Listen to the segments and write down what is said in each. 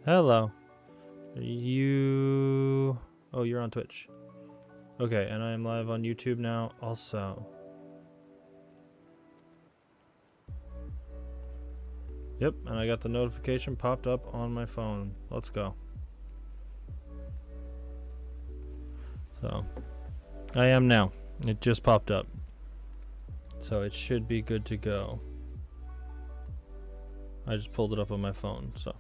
Hello. You... Oh, you're on Twitch. Okay, and I am live on YouTube now also. Yep, and I got the notification popped up on my phone. Let's go. So, I am now. It just popped up. So it should be good to go. I just pulled it up on my phone, so.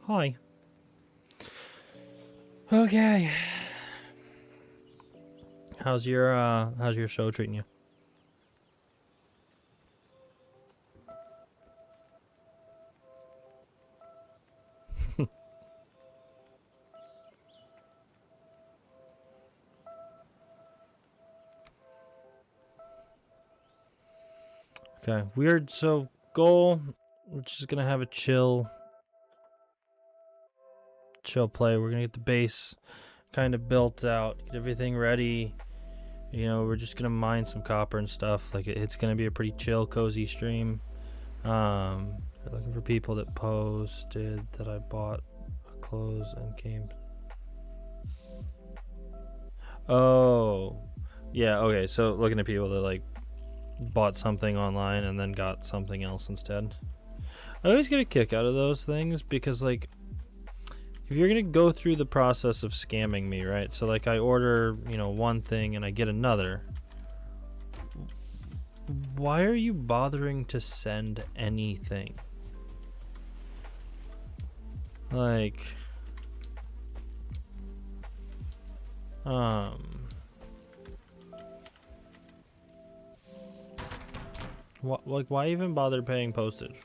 Hi. Okay. How's your show treating you? Okay, weird. So goal, we're just gonna have a chill play. We're gonna get the base kind of built out, get everything ready. You know, we're just gonna mine some copper and stuff. Like it's gonna be a pretty chill, cozy stream. We're looking for people that posted that I bought clothes and came. Oh, yeah. Okay, so looking at people that like bought something online and then got something else instead. I always get a kick out of those things because like if you're gonna go through the process of scamming me, right? So like I order, you know, one thing and I get another. Why are you bothering to send anything? Like why even bother paying postage?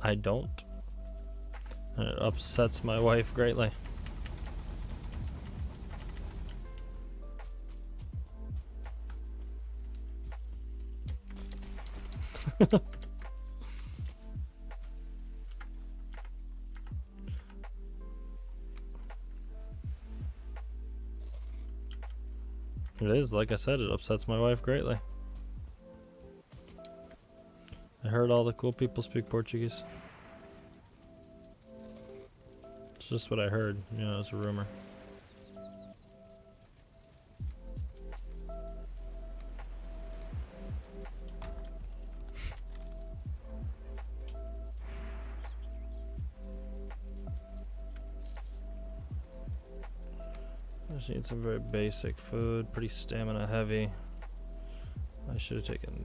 I don't. And it upsets my wife greatly. It is, like I said, it upsets my wife greatly. I heard all the cool people speak Portuguese. It's just what I heard, you know, it's a rumor. I just need some very basic food, pretty stamina heavy. I should have taken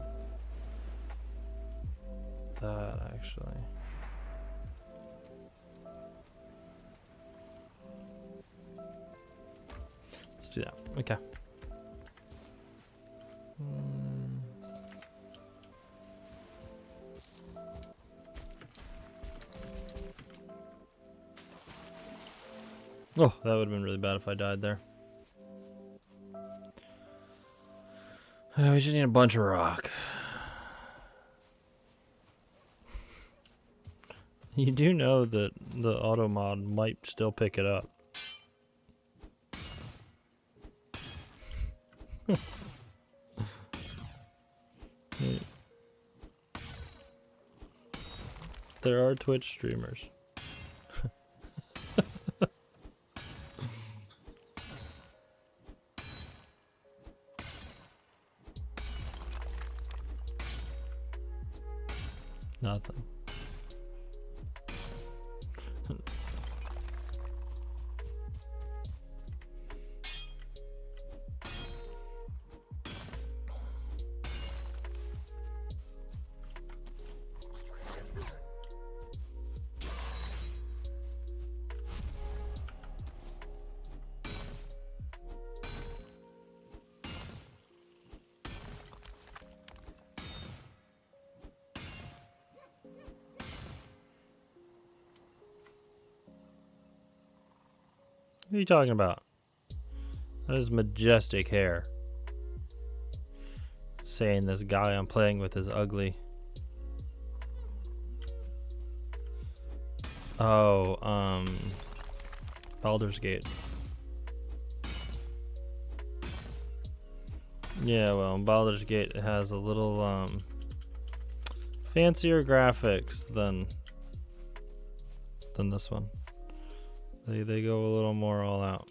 that actually. Let's do that. Okay. Oh, that would have been really bad if I died there. We just need a bunch of rock. You do know that the auto mod might still pick it up. There are Twitch streamers. Nothing. What are you talking about? That is majestic hair. Saying this guy I'm playing with is ugly. Oh, Baldur's Gate. Yeah, well, Baldur's Gate has a little, fancier graphics than this one. They go a little more all out.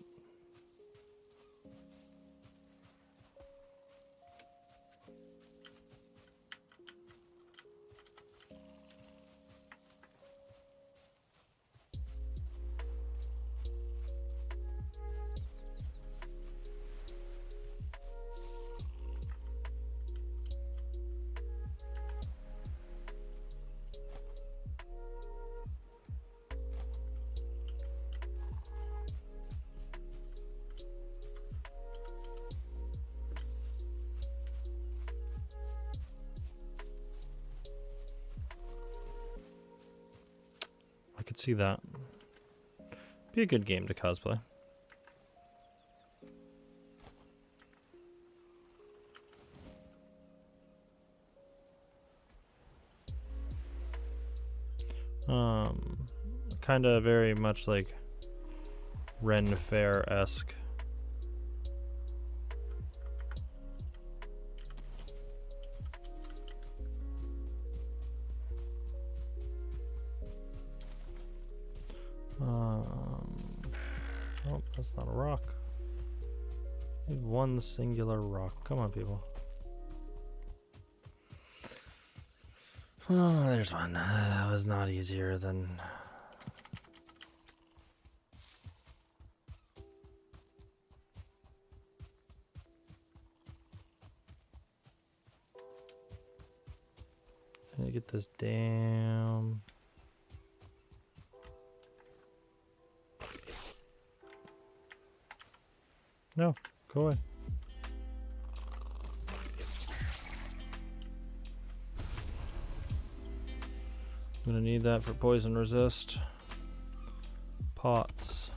I could see that. Be a good game to cosplay. Kind of very much like Ren Fair-esque. Oh, that's not a rock. Need one singular rock. Come on, people. Oh, there's one. That was not easier than... I need to get this damn... No, go away. I'm gonna need that for poison resist. Pots.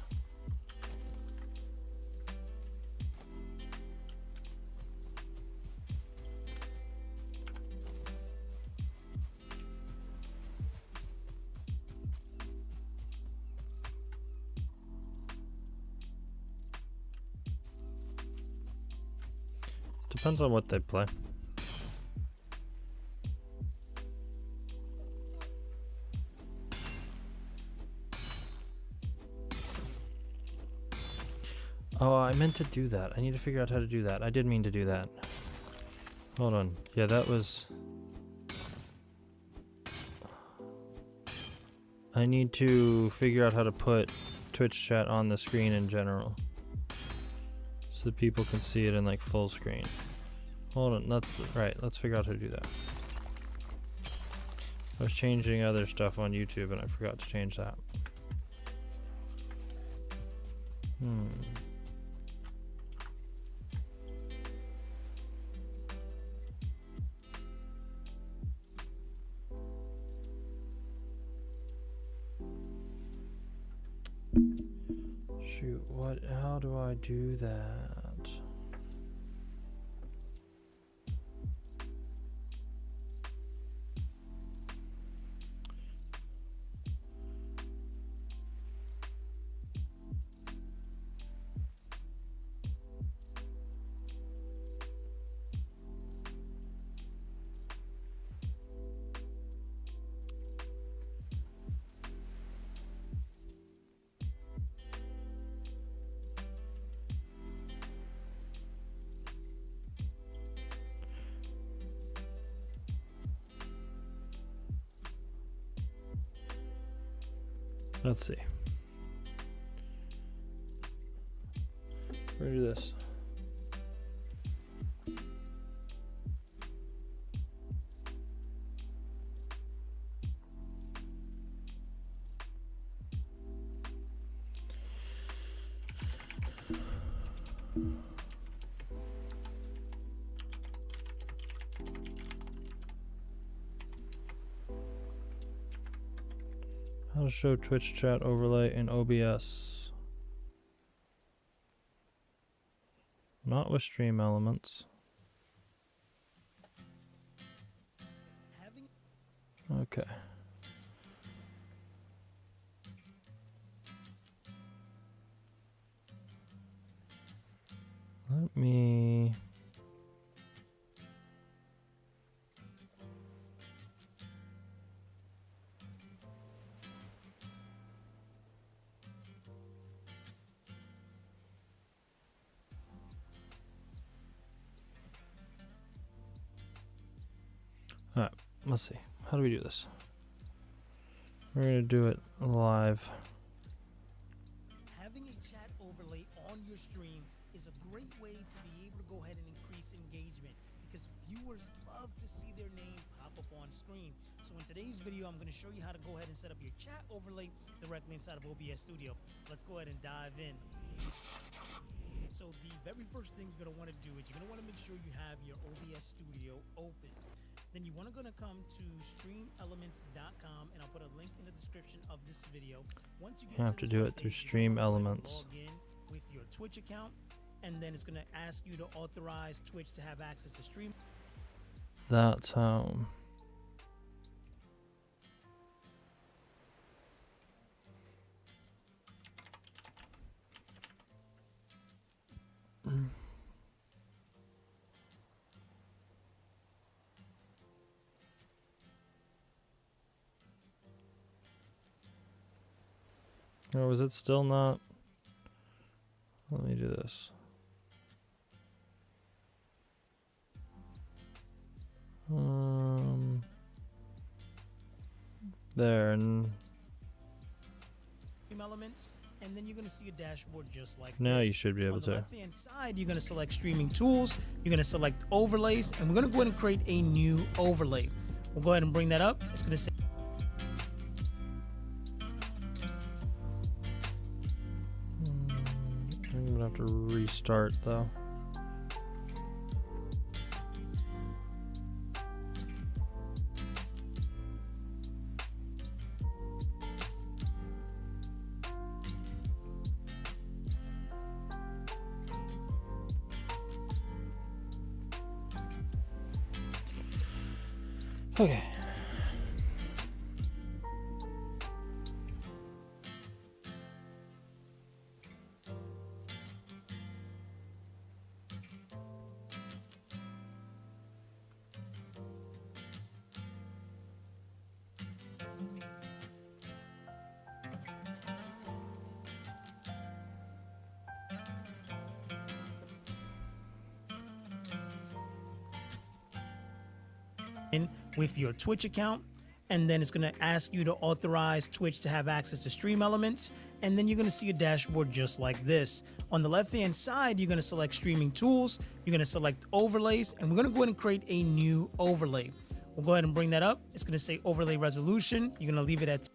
Depends on what they play. Oh, I meant to do that. I need to figure out how to do that. I did mean to do that. Hold on. Yeah, that was... I need to figure out how to put Twitch chat on the screen in general, so that people can see it in like full screen. Hold on, that's right. Let's figure out how to do that. I was changing other stuff on YouTube and I forgot to change that. Shoot, how do I do that? Let's see. We're gonna do this. How to show Twitch chat overlay in OBS. Not with stream elements. Okay. Let me... Alright, let's see. How do we do this? We're going to do it live. Having a chat overlay on your stream is a great way to be able to go ahead and increase engagement because viewers love to see their name pop up on screen. So in today's video, I'm going to show you how to go ahead and set up your chat overlay directly inside of OBS Studio. Let's go ahead and dive in. So the very first thing you're going to want to do is you're going to want to make sure you have your OBS Studio open. Then you want to come to streamelements.com, and I'll put a link in the description of this video. Once you have to do it through Stream Elements. Log in with your Twitch account, and then it's going to ask you to authorize Twitch to have access to stream. That's how. Or was it still not? Let me do this. There and Elements, and then you're going to see a dashboard just like now this. You should be able to. On the left-hand side, you're going to select streaming tools. You're going to select overlays, and we're going to go ahead and create a new overlay. We'll go ahead and bring that up. It's going to say. I'm gonna have to restart though. Okay. In with your Twitch account, and then it's going to ask you to authorize Twitch to have access to stream elements, and then you're going to see a dashboard just like this. On the left hand side, you're going to select streaming tools, you're going to select overlays, and we're going to go ahead and create a new overlay. We'll go ahead and bring that up. It's going to say overlay resolution. You're going to leave it at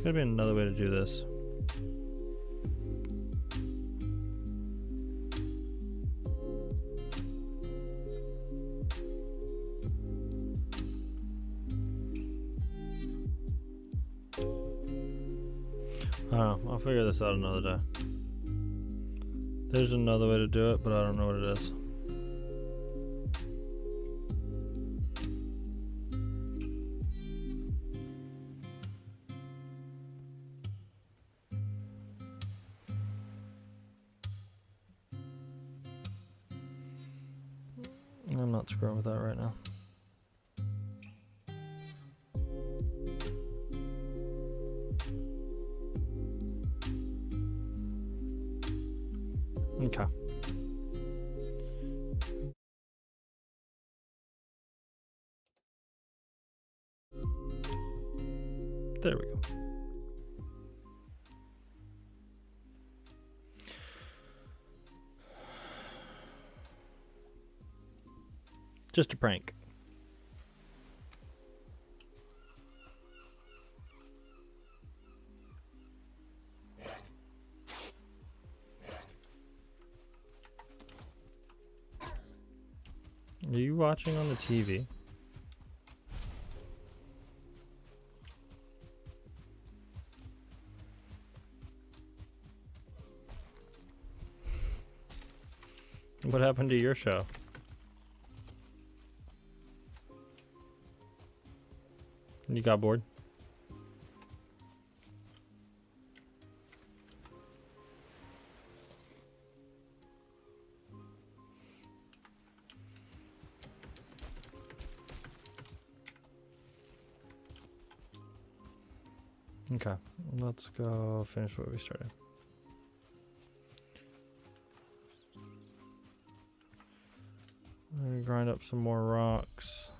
There's gotta be another way to do this. I don't know. I'll figure this out another day. There's another way to do it, but I don't know what it is. I'm not screwing with that right now. Okay. There we go. Just a prank. Are you watching on the TV? What happened to your show? You got bored? Okay, let's go finish what we started. I'm gonna grind up some more rocks.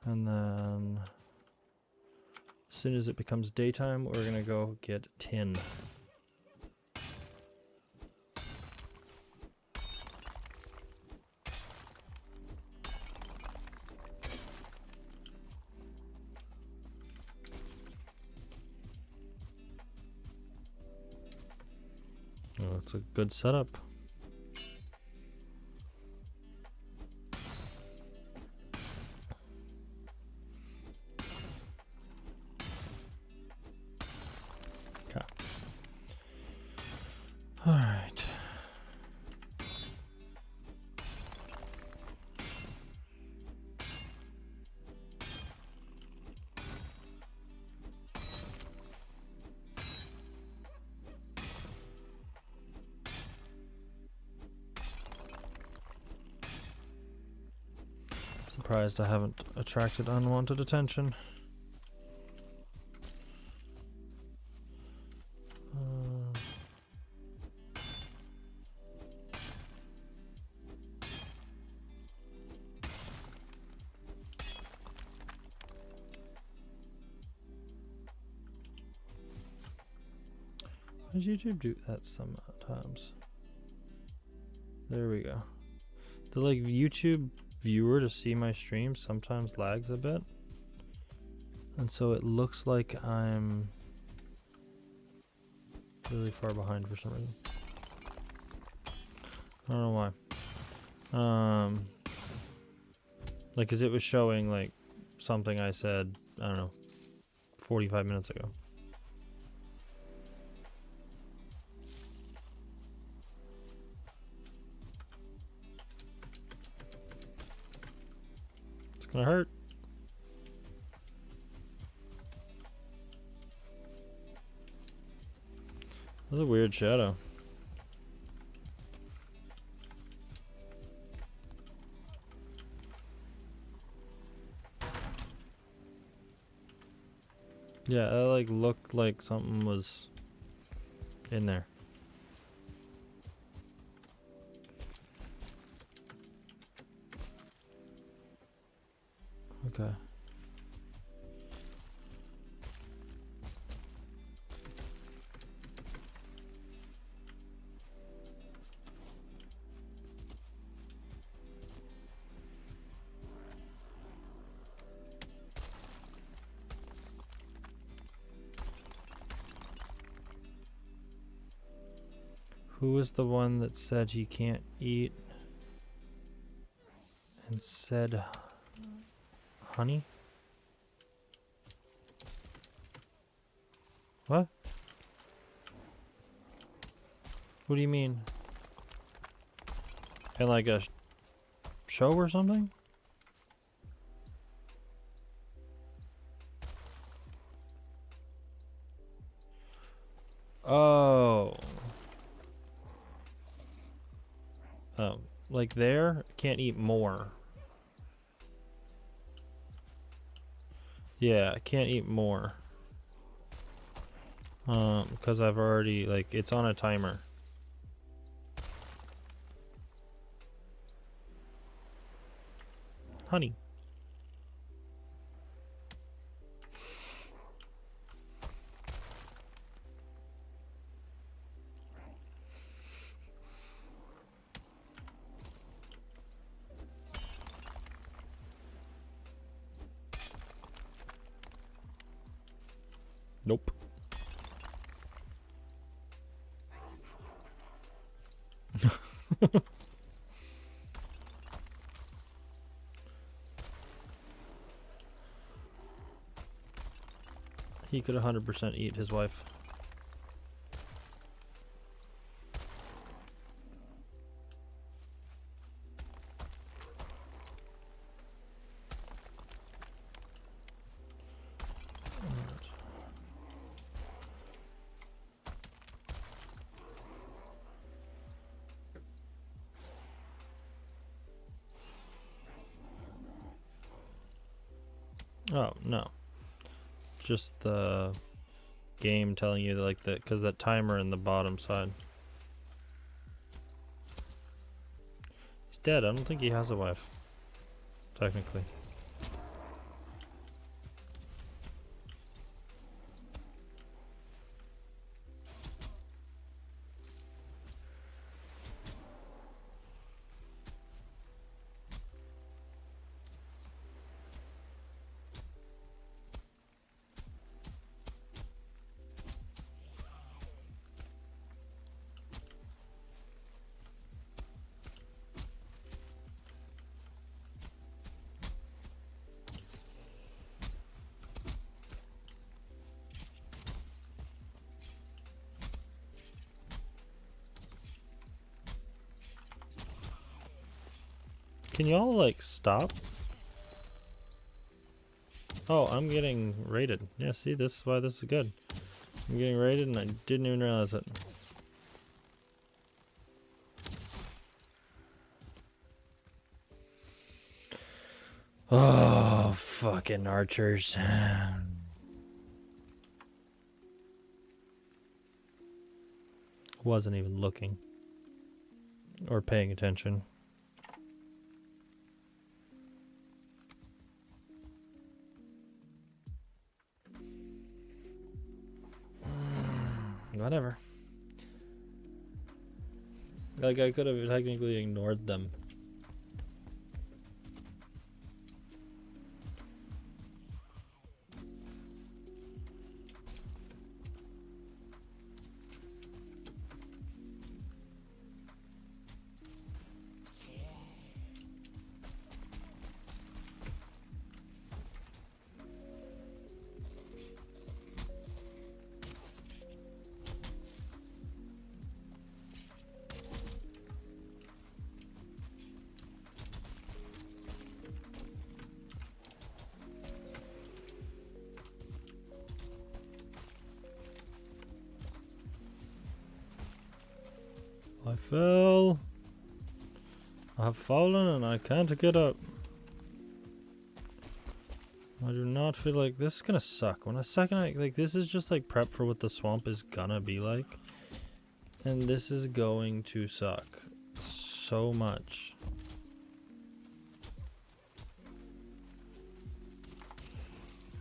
And then as soon as it becomes daytime, we're gonna go get tin. Oh, that's a good setup. Okay. All right. Surprised I haven't attracted unwanted attention. Does YouTube do that sometimes? There we go. The like YouTube viewer to see my stream sometimes lags a bit. And so it looks like I'm really far behind for some reason. I don't know why. Like, 'cause it was showing like something I said, I don't know, 45 minutes ago. It's gonna hurt. That's a weird shadow. Yeah, it like looked like something was in there. Okay. Who was the one that said he can't eat and said honey? What? What do you mean? In like a show or something? Oh. Oh, like there? Can't eat more. Yeah, I can't eat more. Because I've already, like, it's on a timer. Honey. Nope. He could 100% eat his wife. Oh, no. Just the game telling you, like, that, because that timer in the bottom side. He's dead. I don't think he has a wife. Technically. Can y'all, like, stop? Oh, I'm getting raided. Yeah, see, this is why this is good. I'm getting raided and I didn't even realize it. Oh, fucking archers. Wasn't even looking. Or paying attention. Whatever. Like, I could have technically ignored them. I fell. I have fallen and I can't get up. I do not feel like this is gonna suck. When a second like this is just like prep for what the swamp is gonna be like. And this is going to suck so much.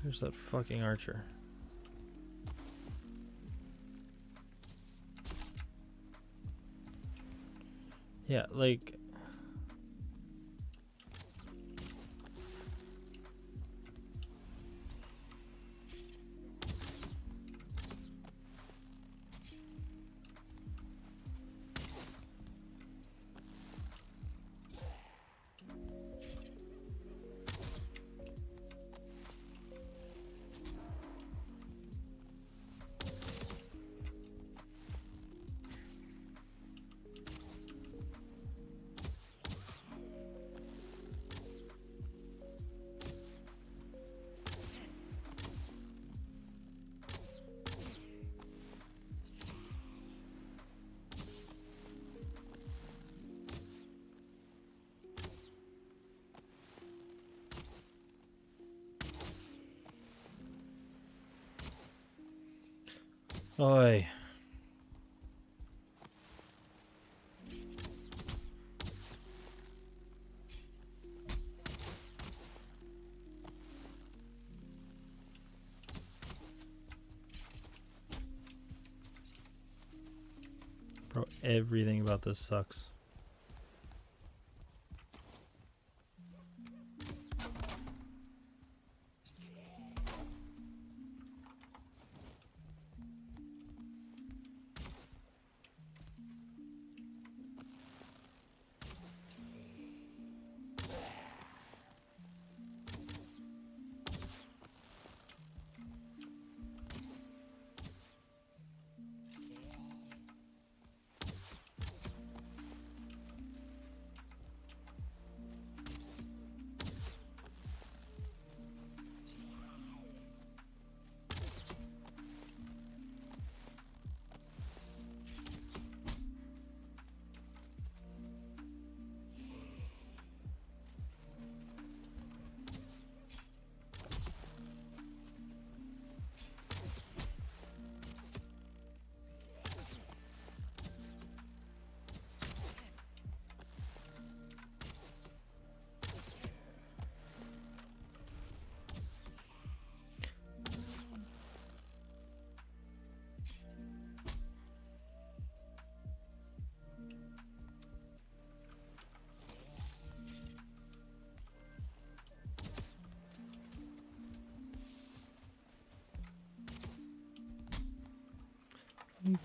Here's that fucking archer. Yeah, like... Oi. Bro, everything about this sucks.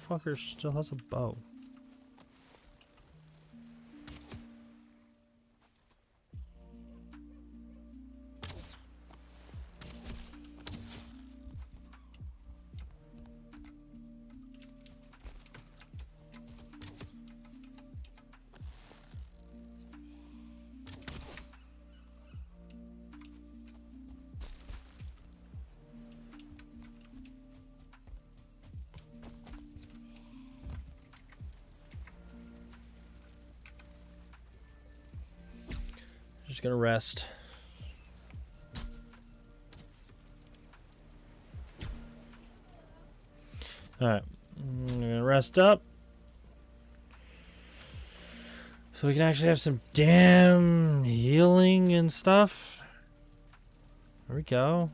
motherfucker still has a bow. Just gonna rest. Alright. I'm gonna rest up. So we can actually have some damn healing and stuff. There we go.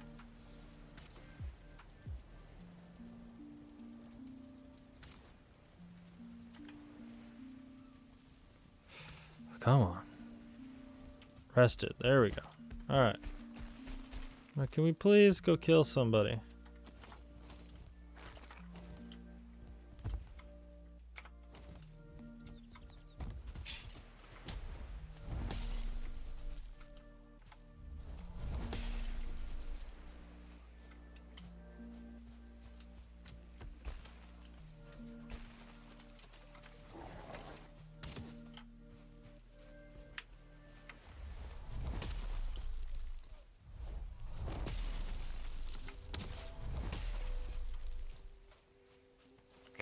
Come on. Rested. There we go. Alright. Now can we please go kill somebody?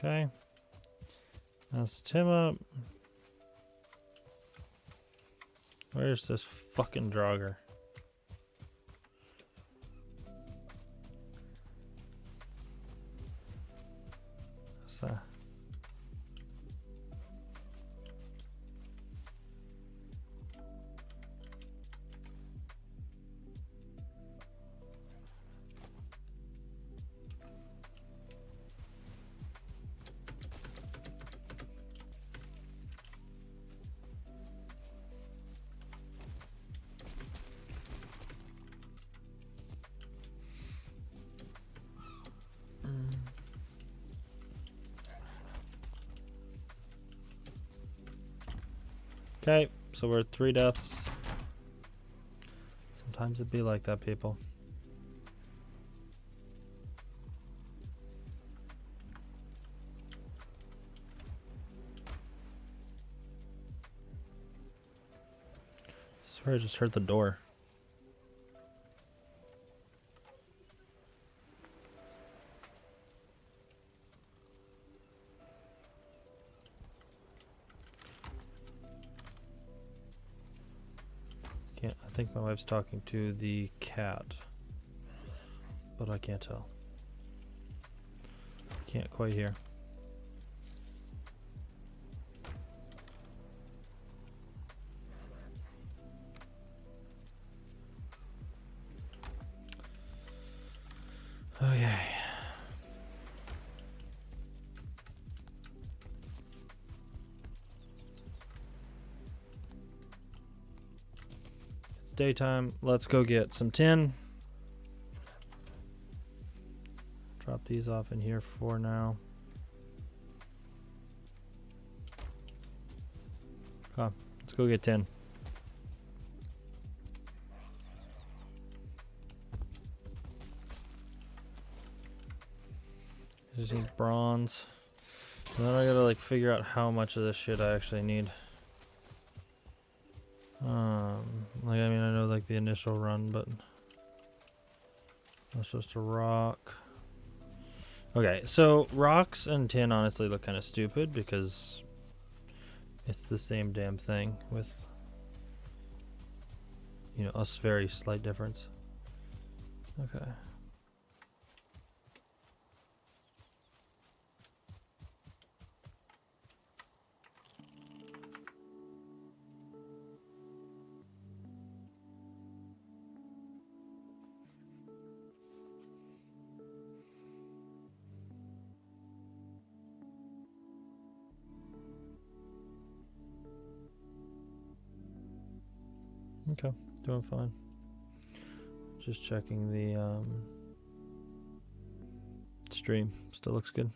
Okay. That's Tim up. Where's this fucking Draugr? What's that? Okay, so we're at 3 deaths. Sometimes it be like that, people. I swear I just heard the door. I think my wife's talking to the cat, but I can't tell. Can't quite hear. Okay. Daytime. Let's go get some tin. Drop these off in here for now. Come on, let's go get tin. Just need bronze. And then I gotta like figure out how much of this shit I actually need. Like, I mean, I know like the initial run, but that's just a rock. Okay, so rocks and tin honestly look kind of stupid because it's the same damn thing with, you know, a very slight difference. Okay. Okay, doing fine. Just checking the stream. Still looks good.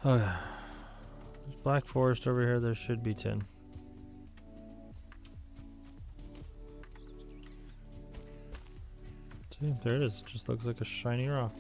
Okay. There's Black Forest over here. There should be tin. See, there it is. Just looks like a shiny rock.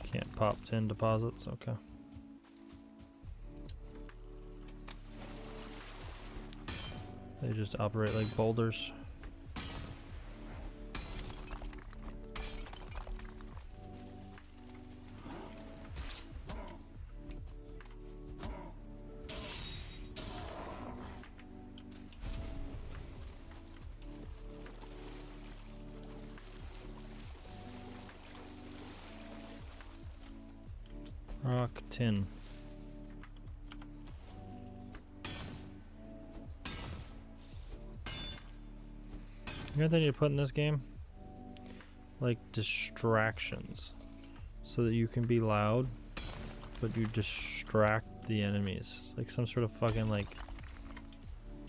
Can't pop tin deposits, okay. They just operate like boulders. Rock, tin. You know what they need to put in this game? Like distractions. So that you can be loud, but you distract the enemies. Like some sort of fucking like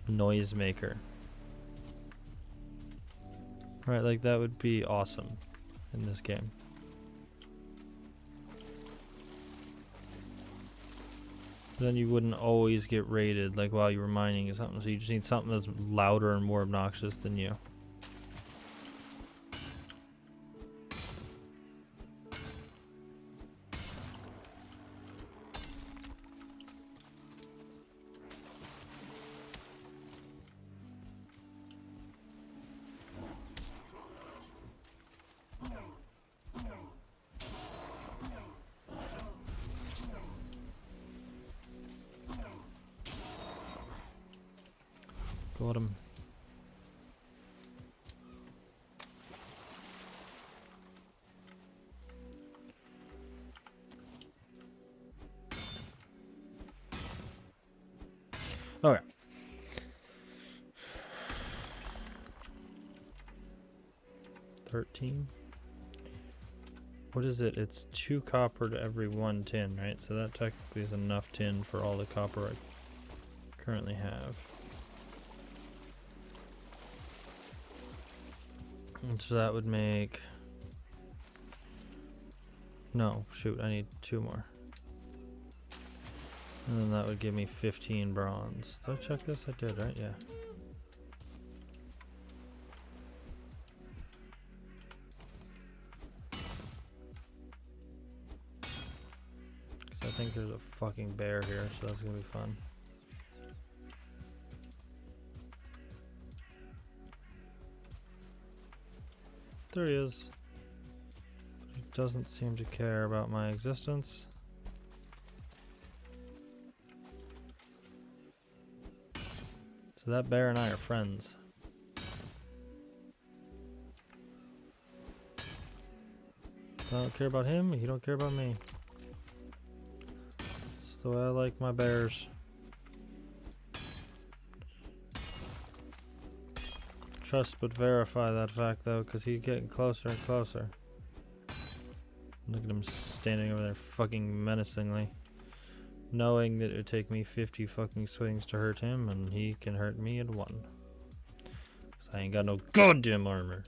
noise maker. Right, like that would be awesome in this game. Then you wouldn't always get raided like while you were mining or something, so you just need something that's louder and more obnoxious than you. Got him. Okay. $13. What is it? It's 2 copper to every 1 tin, right? So that technically is enough tin for all the copper I currently have. And so that would make... No, shoot, I need 2 more. And then that would give me 15 bronze. Did I check this? I did, right? Yeah. Because I think there's a fucking bear here, so that's gonna be fun. There he is. He doesn't seem to care about my existence. So that bear and I are friends. I don't care about him, he don't care about me. That's the way I like my bears. Trust but verify that fact though, because he's getting closer and closer. Look at him standing over there fucking menacingly. Knowing that it would take me 50 fucking swings to hurt him, and he can hurt me in 1. Because I ain't got no goddamn armor.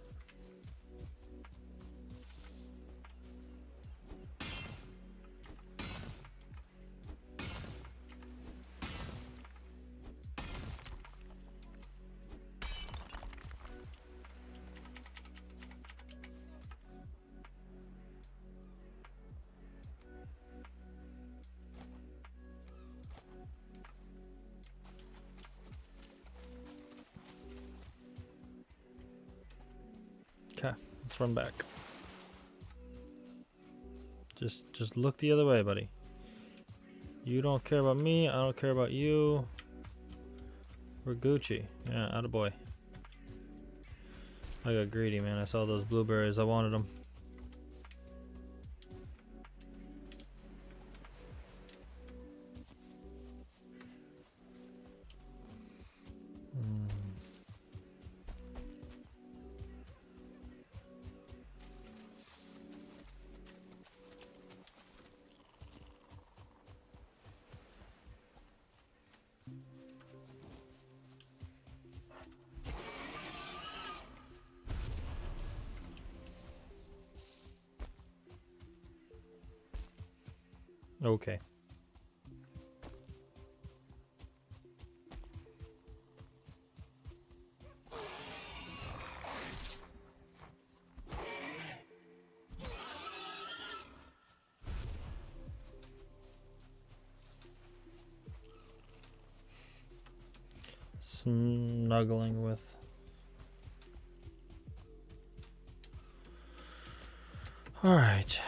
Okay, let's run back. Just look the other way, buddy. You don't care about me. I don't care about you. We're Gucci. Yeah, attaboy. I got greedy, man. I saw those blueberries. I wanted them. Okay. Snuggling with. All right.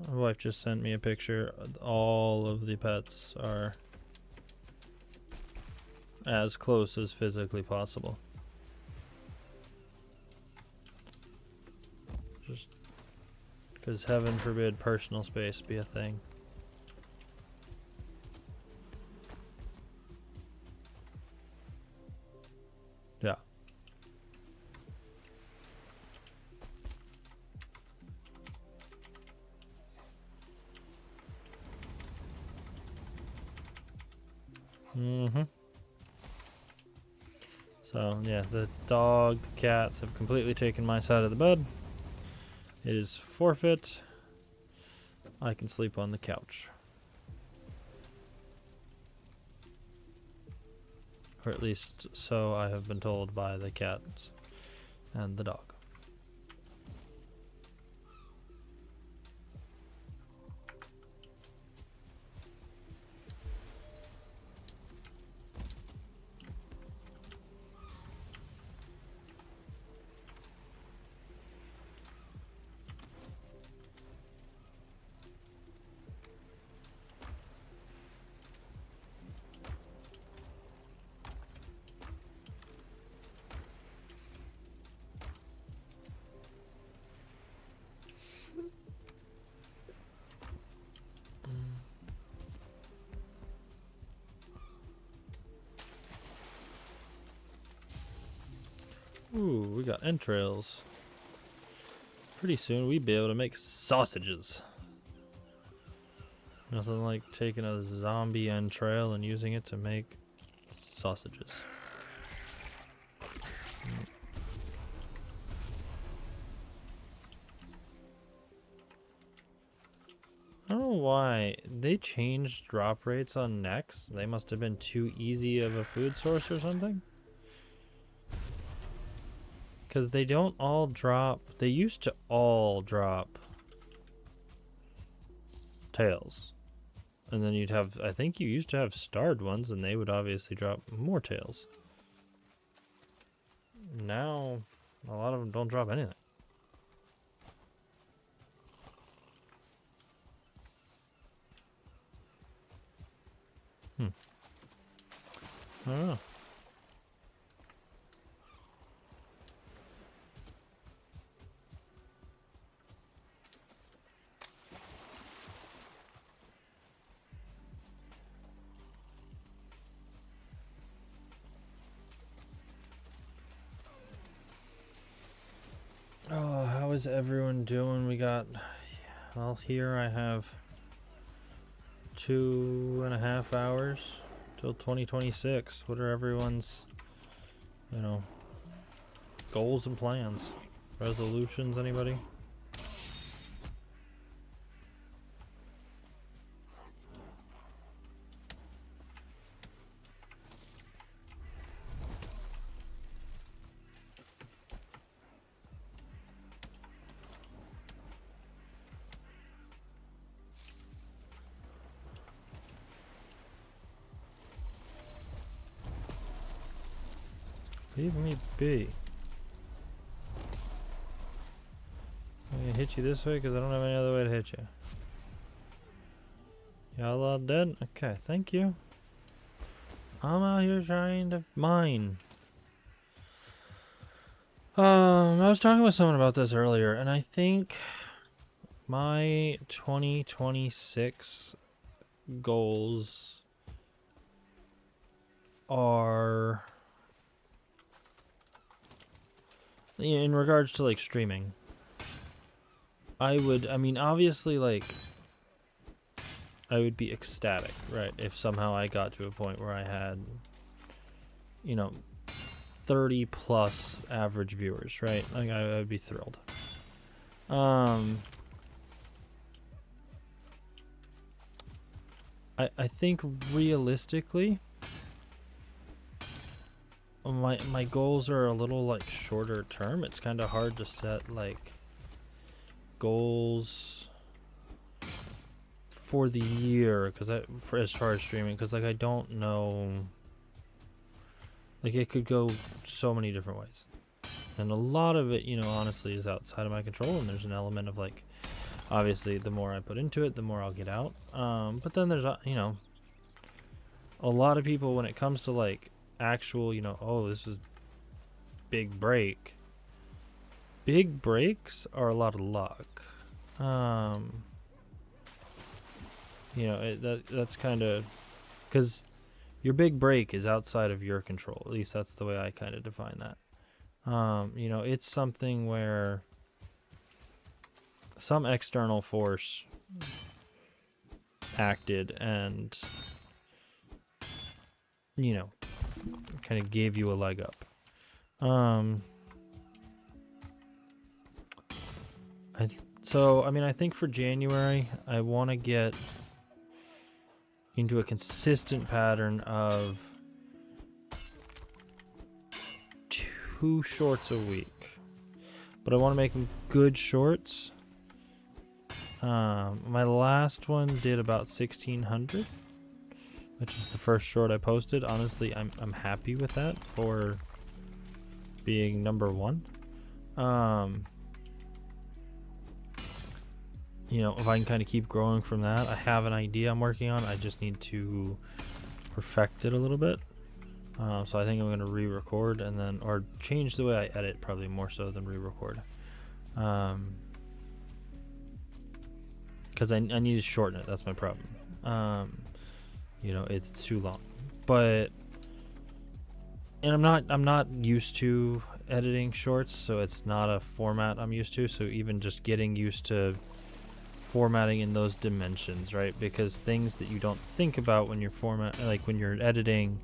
My wife just sent me a picture. All of the pets are as close as physically possible. Just because heaven forbid personal space be a thing. Yeah. Mm-hmm. So, yeah, the dog, the cats have completely taken my side of the bed. It is forfeit. I can sleep on the couch. Or at least so I have been told by the cats and the dog. Ooh, we got entrails. Pretty soon we'd be able to make sausages. Nothing like taking a zombie entrail and using it to make sausages. I don't know why they changed drop rates on necks. They must have been too easy of a food source or something. Because they don't all drop. They used to all drop tails. And then you'd have, I think you used to have starred ones, and they would obviously drop more tails. Now, a lot of them don't drop anything. I don't know. Oh, how is everyone doing? We got, well, here I have 2.5 hours till 2026. What are everyone's, goals and plans? Resolutions, anybody? Leave me be. I'm gonna hit you this way because I don't have any other way to hit you. Y'all all dead? Okay, thank you. I'm out here trying to mine. I was talking with someone about this earlier, and I think my 2026 goals are in regards to like streaming. I mean, obviously, like, I would be ecstatic, right, if somehow I got to a point where I had, you know, 30 plus average viewers, right? Like, I would be thrilled. I think realistically, my goals are a little like shorter term. It's kind of hard to set like goals for the year for as far as streaming, because like I don't know, like it could go so many different ways, and a lot of it, you know, honestly is outside of my control, and there's an element of like, obviously the more I put into it, the more I'll get out, but then there's you know, a lot of people when it comes to like actual, you know, oh, this is big break, big breaks are a lot of luck. You know, that's kind of because your big break is outside of your control. At least that's the way I kind of define that. You know, it's something where some external force acted and, you know, kind of gave you a leg up. So, I mean, I think for January, I want to get into a consistent pattern of 2 shorts a week, but I want to make them good shorts. My last one did about 1,600, which is the first short I posted. Honestly, I'm happy with that for being number 1. You know, if I can kind of keep growing from that, I have an idea I'm working on. I just need to perfect it a little bit. So I think I'm going to re-record and then, or change the way I edit, probably more so than re-record. Because I need to shorten it. That's my problem. You know, it's too long. But, and I'm not used to editing shorts, so it's not a format I'm used to. So even just getting used to formatting in those dimensions, right? Because things that you don't think about when you're like when you're editing,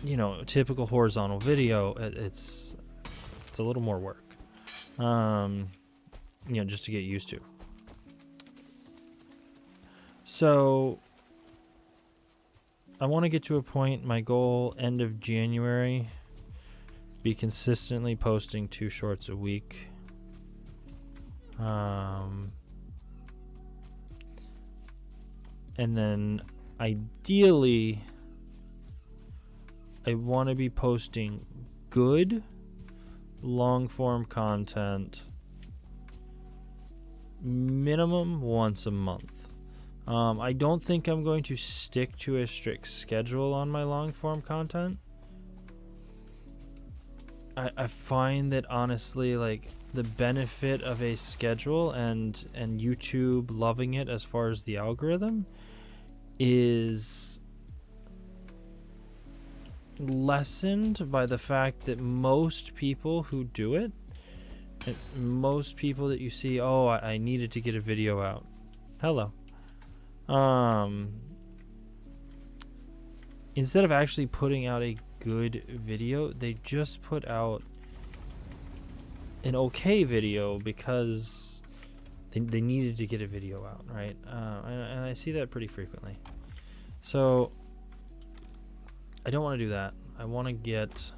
you know, typical horizontal video, it's a little more work, you know, just to get used to. So I want to get to a point, my goal end of January, be consistently posting 2 shorts a week. And then ideally I want to be posting good long form content minimum once a month. I don't think I'm going to stick to a strict schedule on my long form content. I find that honestly, like, the benefit of a schedule and YouTube loving it as far as the algorithm is lessened by the fact that most people who do it, most people that you see, oh, I needed to get a video out. Hello. Instead of actually putting out a good video, they just put out an okay video because they needed to get a video out, right? And I see that pretty frequently. So I don't want to do that. I want to get,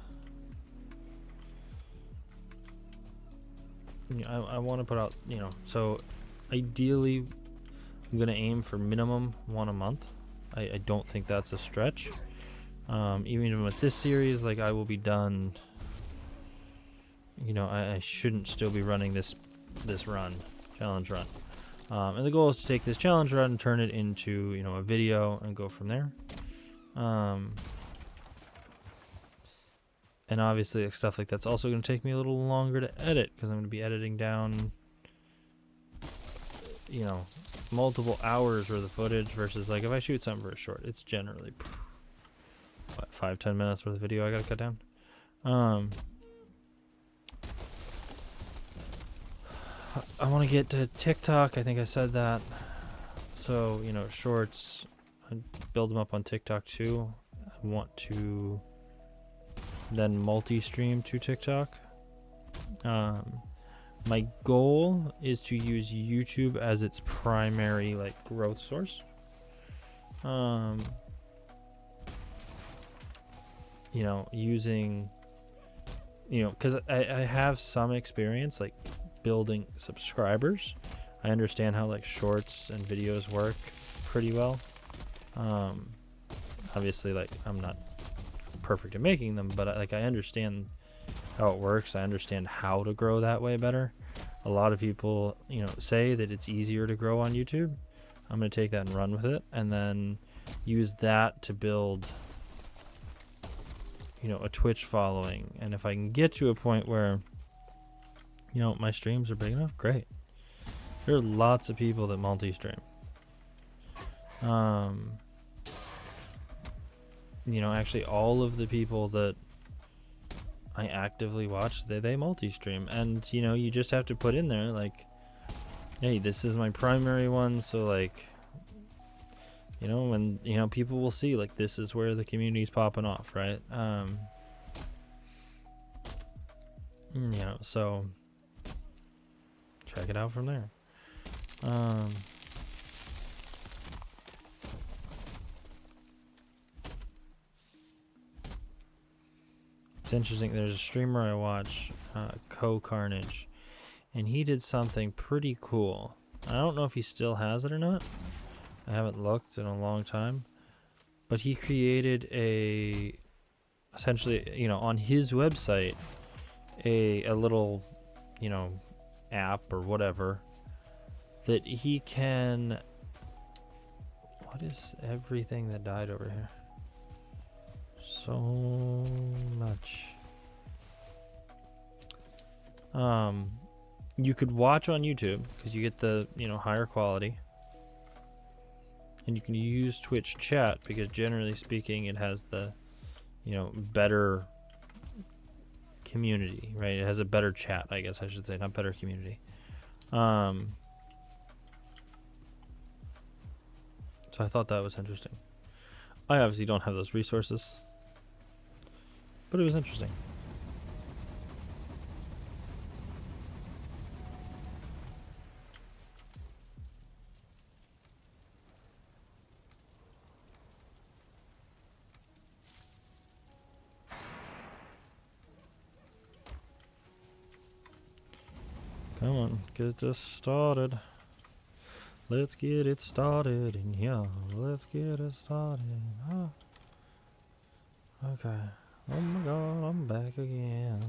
you know, I want to put out, you know, so ideally I'm going to aim for minimum 1 a month. I don't think that's a stretch. Even with this series, like, I will be done, you know, I shouldn't still be running this challenge run. And the goal is to take this challenge run and turn it into, you know, a video and go from there. And obviously, like, stuff like that's also going to take me a little longer to edit because I'm going to be editing down, you know, multiple hours worth of footage versus like if I shoot something for a short, it's generally what, 5-10 minutes worth of video I got to cut down. I want to get to TikTok. I think I said that. So, you know, shorts, I build them up on TikTok too. I want to then multi-stream to TikTok. My goal is to use YouTube as its primary like growth source. You know, using, you know, because I have some experience like building subscribers. I understand how like shorts and videos work pretty well. Obviously, like I'm not perfect at making them, but like I understand how it works. I understand how to grow that way better. A lot of people, you know, say that it's easier to grow on YouTube. I'm going to take that and run with it and then use that to build, you know, a Twitch following. And if I can get to a point where, you know, my streams are big enough, great. There are lots of people that multi-stream. You know, actually all of the people that I actively watch, they multi-stream. And, you know, you just have to put in there, like, hey, this is my primary one, so, like, you know, when, you know, people will see, like, this is where the community's popping off, right? You know, so check it out from there. It's interesting. There's a streamer I watch, Carnage, and he did something pretty cool. I don't know if he still has it or not. I haven't looked in a long time, but he created essentially, you know, on his website, a little, you know, app or whatever that he can. What is everything that died over here? So much. You could watch on YouTube because you get the, you know, higher quality, and you can use Twitch chat because generally speaking it has the, you know, better community, right? It has a better chat, I guess I should say, not better community. So I thought that was interesting. I obviously don't have those resources, but it was interesting. Come on, get this started. Let's get it started in here. Let's get it started. Oh. Okay. Oh my god, I'm back again.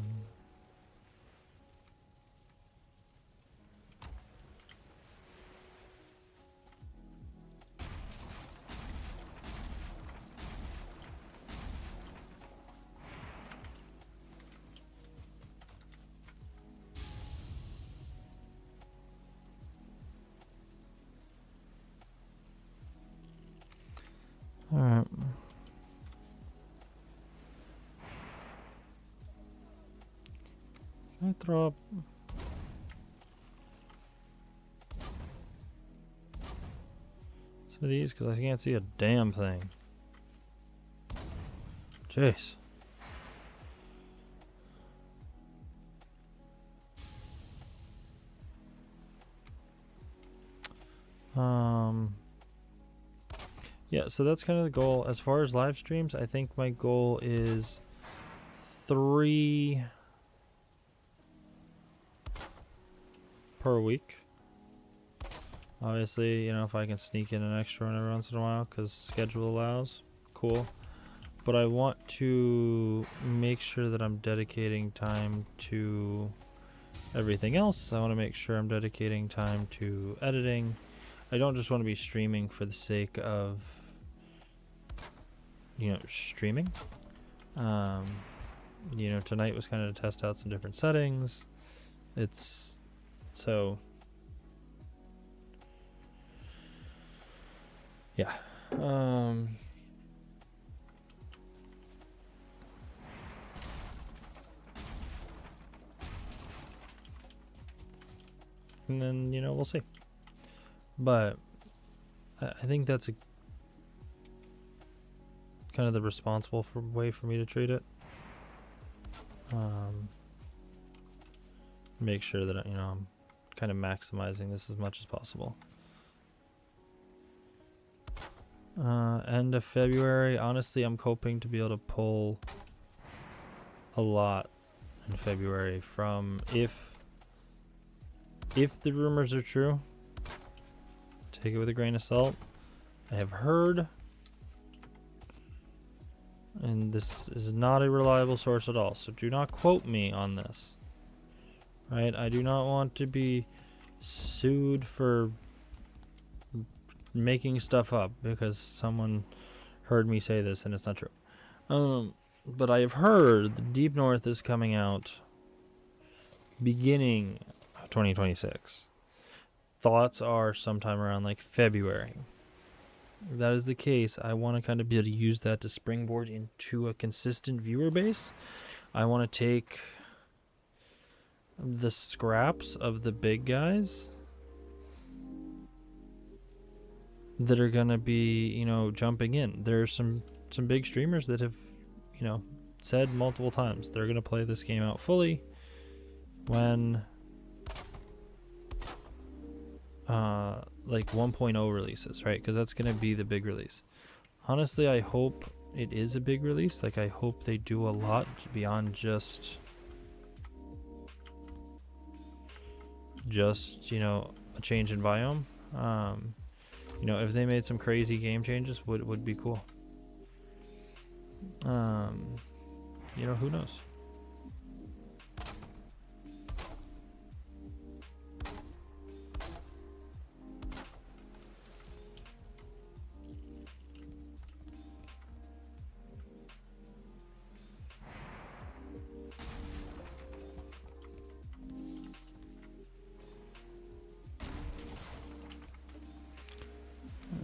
Alright. Can I throw up? Some of these because I can't see a damn thing. Jeez. Yeah, so that's kind of the goal. As far as live streams, I think my goal is 3 per week. Obviously, you know, if I can sneak in an extra one every once in a while because schedule allows, cool. But I want to make sure that I'm dedicating time to everything else, I want to make sure I'm dedicating time to editing. I don't just want to be streaming for the sake of, you know, streaming. You know, tonight was kind of to test out some different settings. It's so, yeah. And then, you know, we'll see. But I think that's a kind of the responsible way for me to treat it. Make sure that, you know, I'm kind of maximizing this as much as possible. End of February, honestly, I'm hoping to be able to pull a lot in February from, if the rumors are true, take it with a grain of salt. I have heard, and this is not a reliable source at all, so do not quote me on this. Right? I do not want to be sued for making stuff up because someone heard me say this and it's not true. But I have heard the Deep North is coming out beginning of 2026. Thoughts are sometime around like February. If that is the case, I want to kind of be able to use that to springboard into a consistent viewer base. I want to take the scraps of the big guys that are gonna be, you know, jumping in. There's some big streamers that have, you know, said multiple times they're gonna play this game out fully when like 1.0 releases, right? Because that's gonna be the big release. Honestly, I hope it is a big release. Like, I hope they do a lot beyond just you know, a change in biome. You know, if they made some crazy game changes, would be cool. You know, who knows?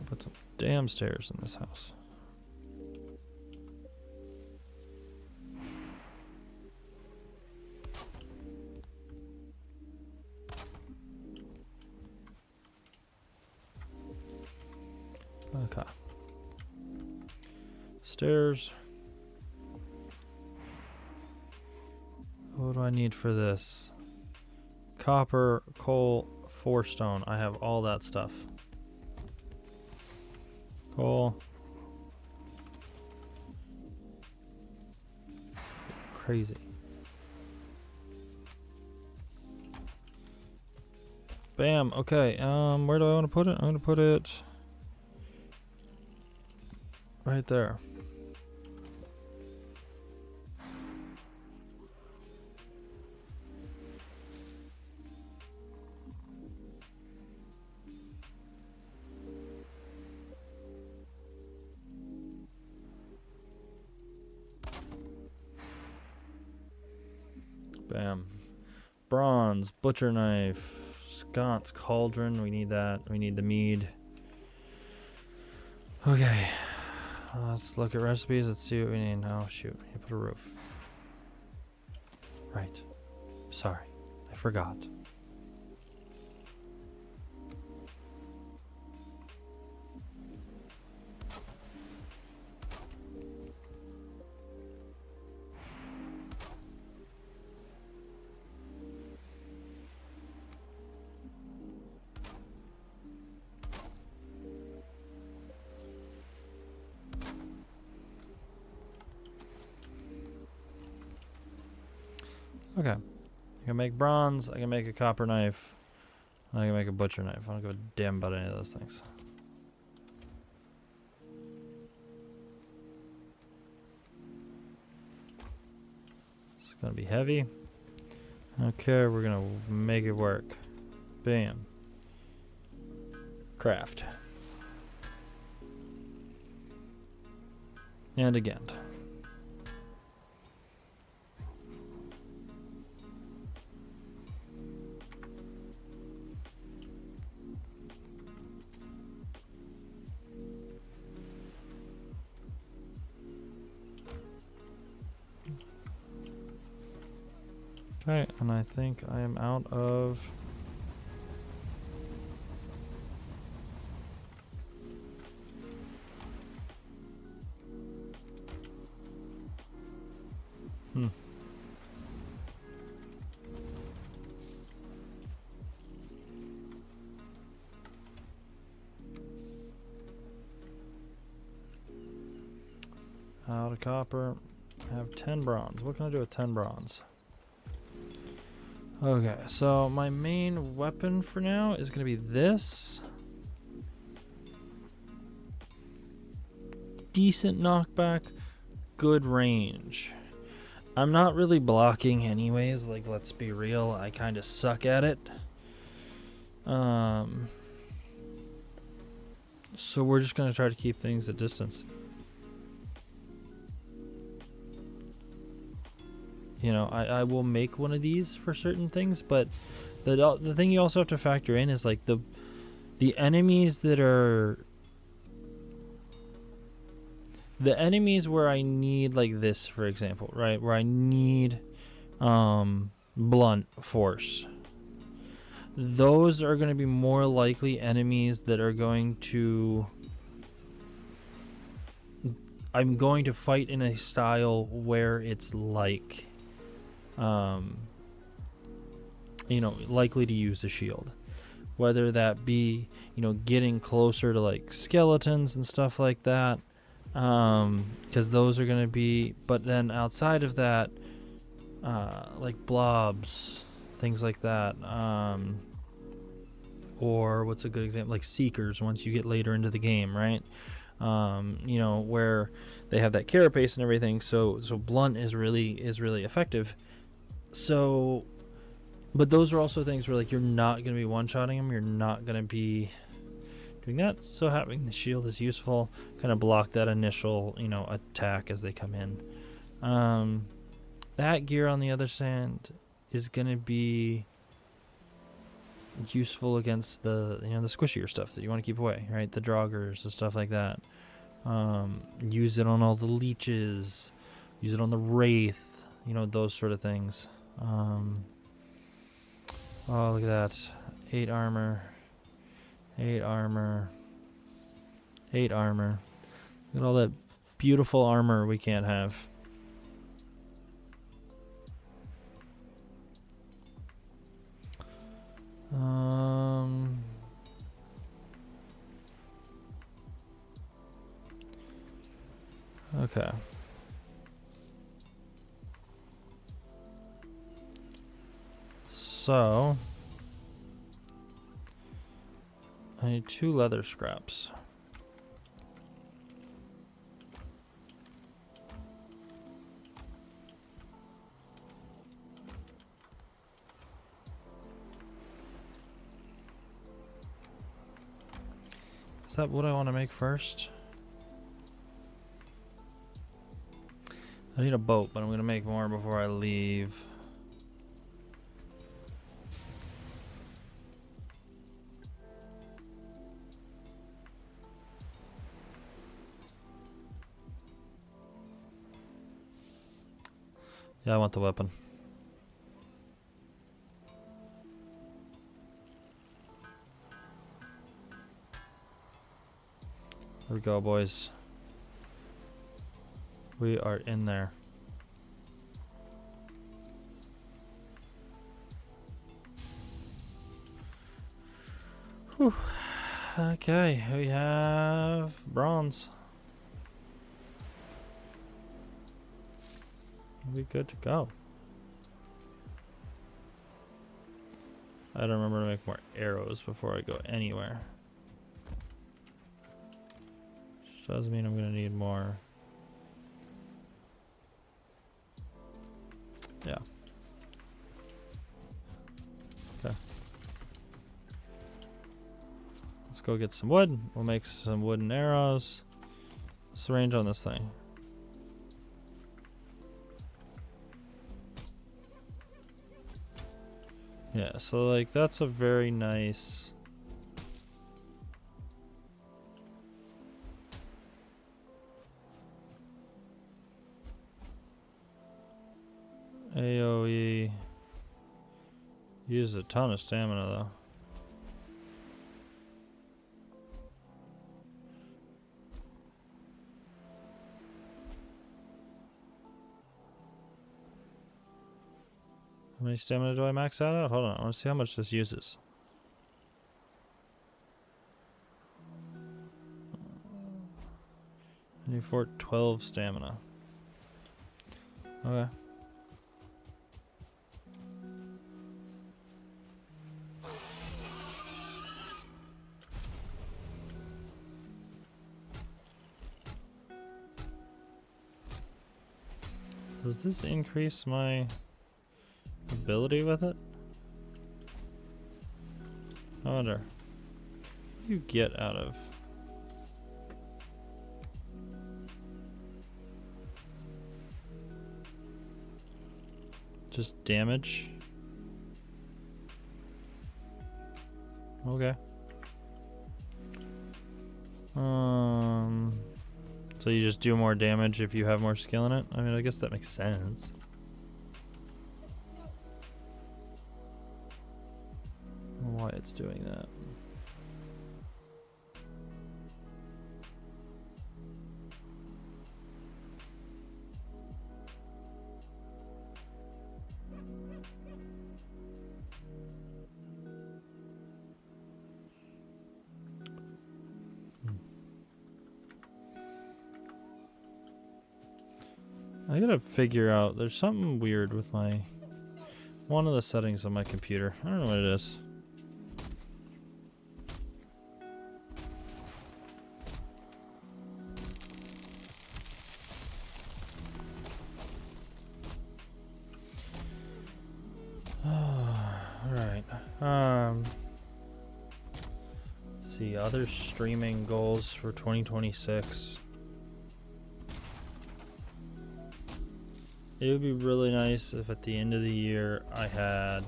Put some damn stairs in this house. Okay. Stairs. What do I need for this? Copper, coal, 4 stone. I have all that stuff. Cool. Crazy. Bam. Okay. Where do I want to put it? I'm going to put it right there. Bam. Bronze, butcher knife, sconce, cauldron. We need that. We need the mead. Okay. Let's look at recipes. Let's see what we need. Oh, shoot. We need to put a roof. Right. Sorry. I forgot. Okay. I can make bronze, I can make a copper knife, and I can make a butcher knife. I don't give a damn about any of those things. It's gonna be heavy. Okay, we're gonna make it work. Bam. Craft. And again. Okay, and I think I am out of... Out of copper. I have 10 bronze. What can I do with 10 bronze? Okay, so my main weapon for now is going to be this. Decent knockback, good range. I'm not really blocking anyways, like, let's be real, I kind of suck at it. So we're just going to try to keep things at distance. You know, I will make one of these for certain things, but the thing you also have to factor in is like the enemies that are the enemies where I need like this, for example, right? Where I need blunt force. Those are going to be more likely enemies that are going to I'm going to fight in a style where it's like you know, likely to use a shield, whether that be, you know, getting closer to like skeletons and stuff like that, because those are going to be, but then outside of that, like blobs, things like that, or what's a good example, like seekers once you get later into the game, right? You know, where they have that carapace and everything, so blunt is really effective. So, but those are also things where like you're not going to be one-shotting them, you're not going to be doing that, so having the shield is useful, kind of block that initial, you know, attack as they come in. That gear on the other hand is going to be useful against the, you know, the squishier stuff that you want to keep away, right? The draugrs and stuff like that. Use it on all the leeches, use it on the wraith, you know, those sort of things. Oh, look at that. 8 armor. 8 armor. 8 armor. Look at all that beautiful armor we can't have. Okay. So I need 2 leather scraps. Is that what I want to make first? I need a boat, but I'm going to make more before I leave. Yeah, I want the weapon. Here we go, boys. We are in there. Whew. Okay, we have bronze. We'll be good to go. I don't remember to make more arrows before I go anywhere. Which does mean I'm gonna need more. Yeah. go get some wood. We'll make some wooden arrows. What's the range on this thing? Yeah, so like that's a very nice AoE. Uses a ton of stamina though. How many stamina do I max out at? Hold on, I want to see how much this uses. I need 12 stamina. Okay. Does this increase my ability with it? I wonder. What do you get out of? Just damage? Okay. So you just do more damage if you have more skill in it? I mean, I guess that makes sense. Why it's doing that. I gotta figure out, there's something weird with one of the settings on my computer. I don't know what it is. Alright. Let's see, other streaming goals for 2026. It would be really nice if at the end of the year I had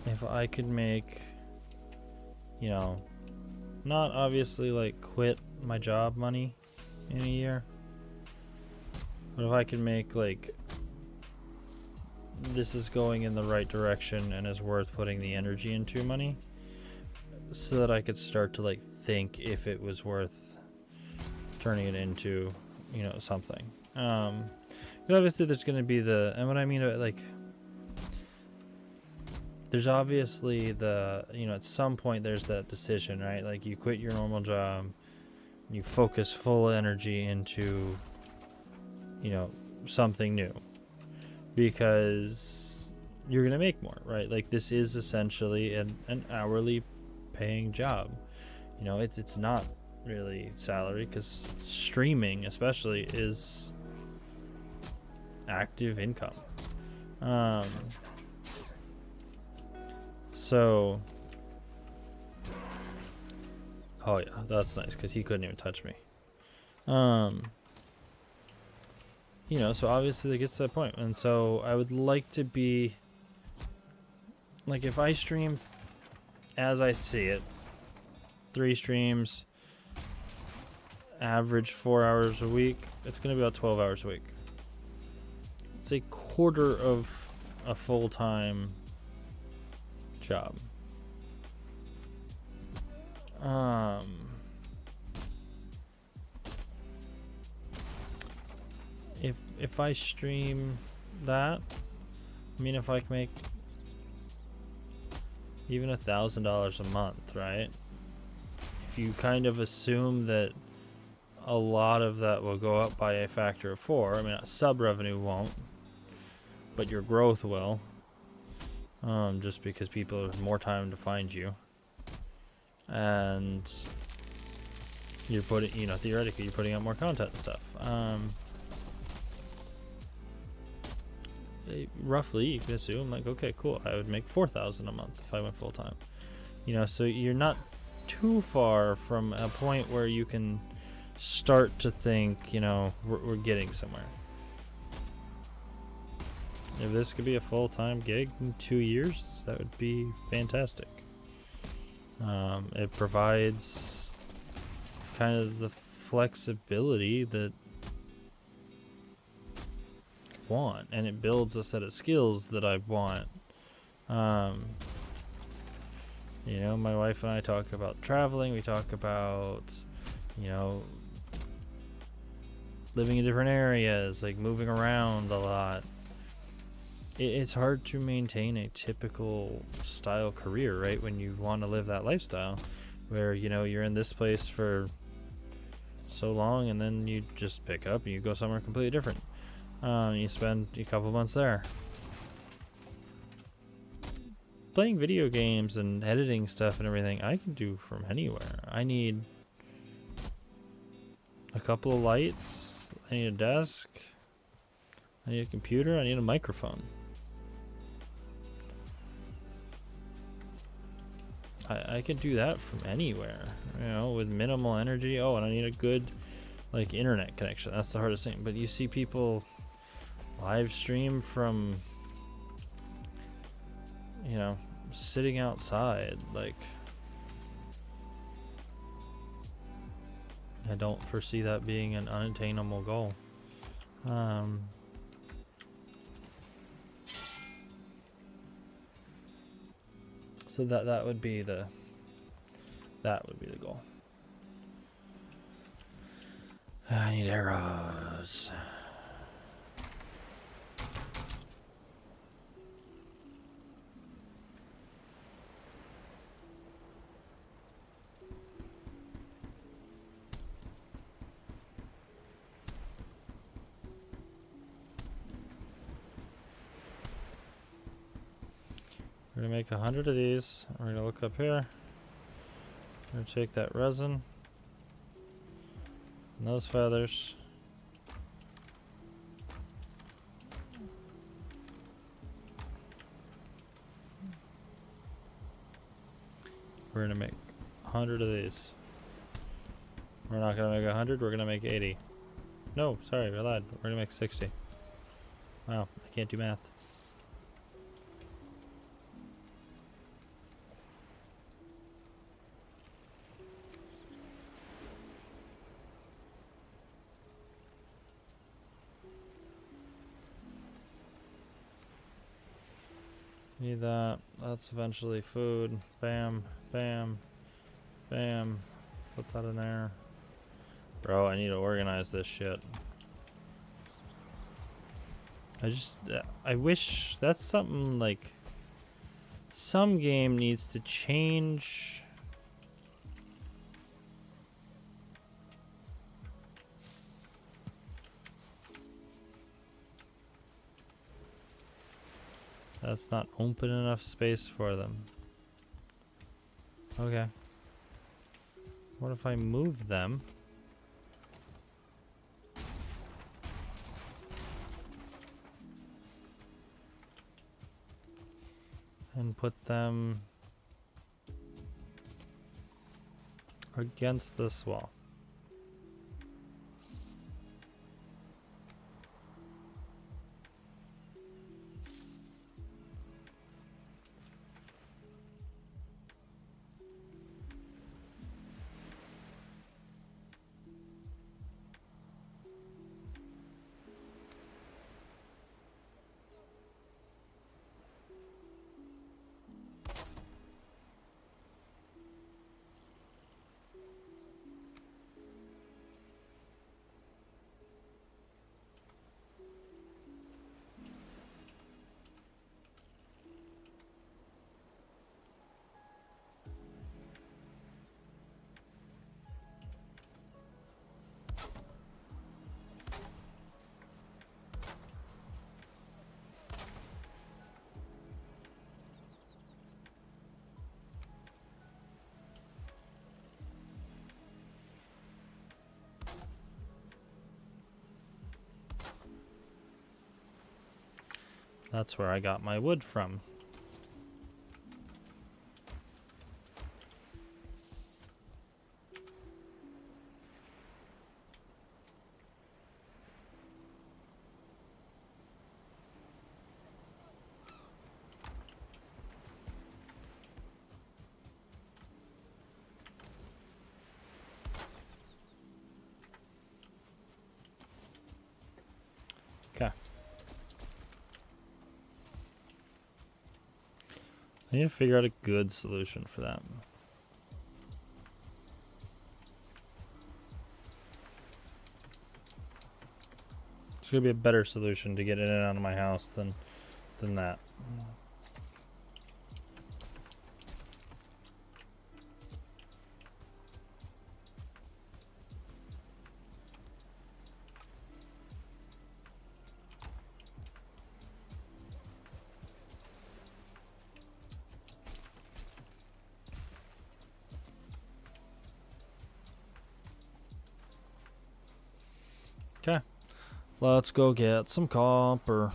if I could make, you know, not obviously like quit my job money in a year, but if I could make like this is going in the right direction and is worth putting the energy into money, so that I could start to like think if it was worth turning it into, you know, something. Obviously there's going to be and what I mean like there's obviously you know, at some point there's that decision, right? Like you quit your normal job, you focus full energy into, you know, something new because you're going to make more, right? Like this is essentially an hourly paying job. You know, it's not really salary because streaming especially is active income. So oh yeah, that's nice because he couldn't even touch me. You know, so obviously it gets to that point, and so I would like to be like, if I stream as I see it, 3 streams, average 4 hours a week, it's going to be about 12 hours a week. It's a quarter of a full-time job. If I stream that, I mean, if I can make even $1,000 a month, right? If you kind of assume that a lot of that will go up by a factor of 4, I mean, sub revenue won't, but your growth will, just because people have more time to find you, and you're putting, you know, theoretically you're putting out more content and stuff. roughly you can assume like, okay, cool, I would make 4,000 a month if I went full time. You know, so you're not too far from a point where you can start to think, you know, we're getting somewhere. If this could be a full-time gig in 2 years, that would be fantastic. It provides kind of the flexibility that I want, and it builds a set of skills that I want. You know, my wife and I talk about traveling. We talk about, you know, living in different areas, like moving around a lot. It's hard to maintain a typical style career, right? When you want to live that lifestyle where, you know, you're in this place for so long and then you just pick up and you go somewhere completely different. You spend a couple months there. Playing video games and editing stuff and everything, I can do from anywhere. I need a couple of lights, I need a desk, I need a computer, I need a microphone. I can do that from anywhere, you know, with minimal energy. Oh, and I need a good, like, internet connection. That's the hardest thing. But you see people live stream from, you know, sitting outside. Like, I don't foresee that being an unattainable goal. So that would be the goal. I need arrows. We're gonna make 100 of these. We're gonna look up here. We're gonna take that resin and those feathers. We're gonna make 100 of these. We're not gonna make 100, we're gonna make 80. No, sorry, I lied. We're gonna make 60. Wow, I can't do math. Need that. That's eventually food. Bam, bam, bam. Put that in there. Bro, I need to organize this shit. I wish that's something like some game needs to change. That's not open enough space for them. Okay. What if I move them? And put them against this wall. That's where I got my wood from. Okay. I need to figure out a good solution for that. It's gonna be a better solution to get in and out of my house than that. Okay, let's go get some copper.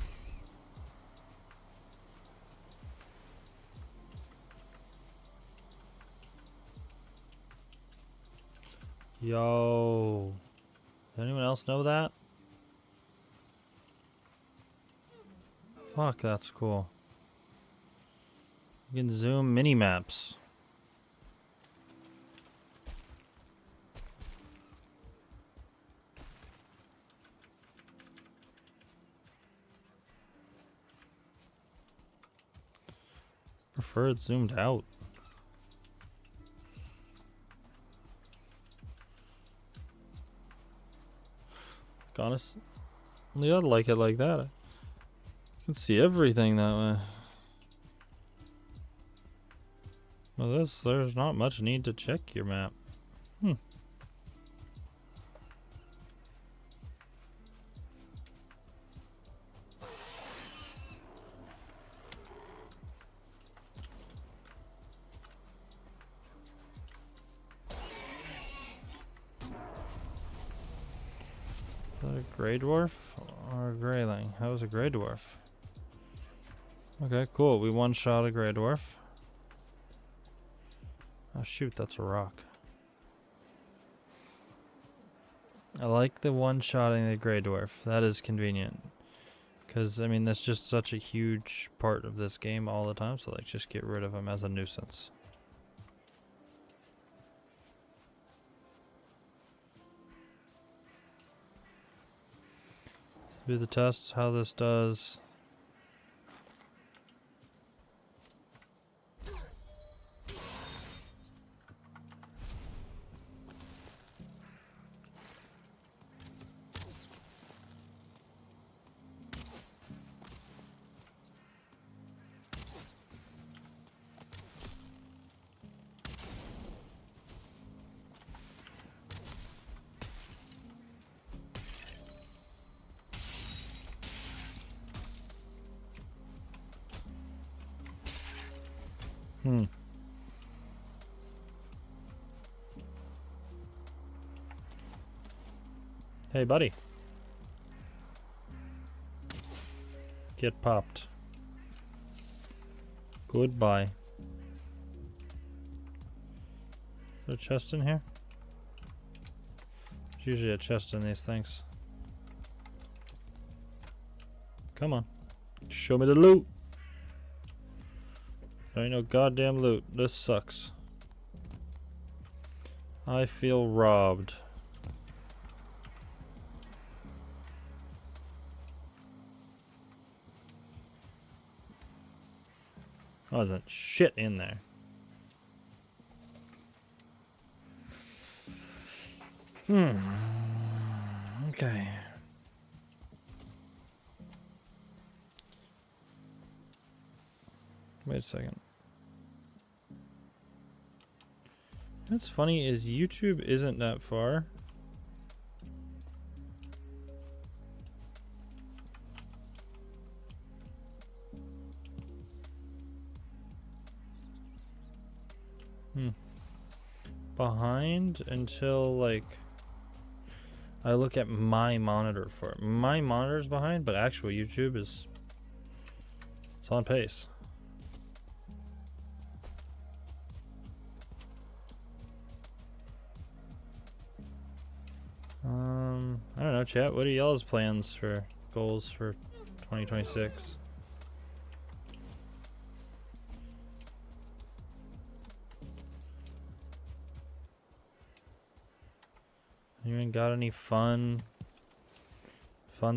Yo, does anyone else know that? Fuck, that's cool. You can zoom mini maps. Prefer it zoomed out. Honestly, I'd like it like that. You can see everything that way. Well, there's not much need to check your map. Is that a gray dwarf or a grayling? That was a gray dwarf. Okay, cool. We one-shot a gray dwarf. Oh shoot, that's a rock. I like the one-shotting the gray dwarf. That is convenient. Because, I mean, that's just such a huge part of this game all the time, so like, just get rid of him as a nuisance. Let's do the test, how this does. Hey, buddy. Get popped. Goodbye. Is there a chest in here? There's usually a chest in these things. Come on. Show me the loot. There ain't no goddamn loot. This sucks. I feel robbed. Wasn't shit in there. Okay. Wait a second. What's funny is YouTube isn't that far. Behind until like I look at my monitor for it. My monitor's behind, but actual YouTube is Still on pace. I don't know, chat. What are y'all's plans for goals for 2026? Anyone got any fun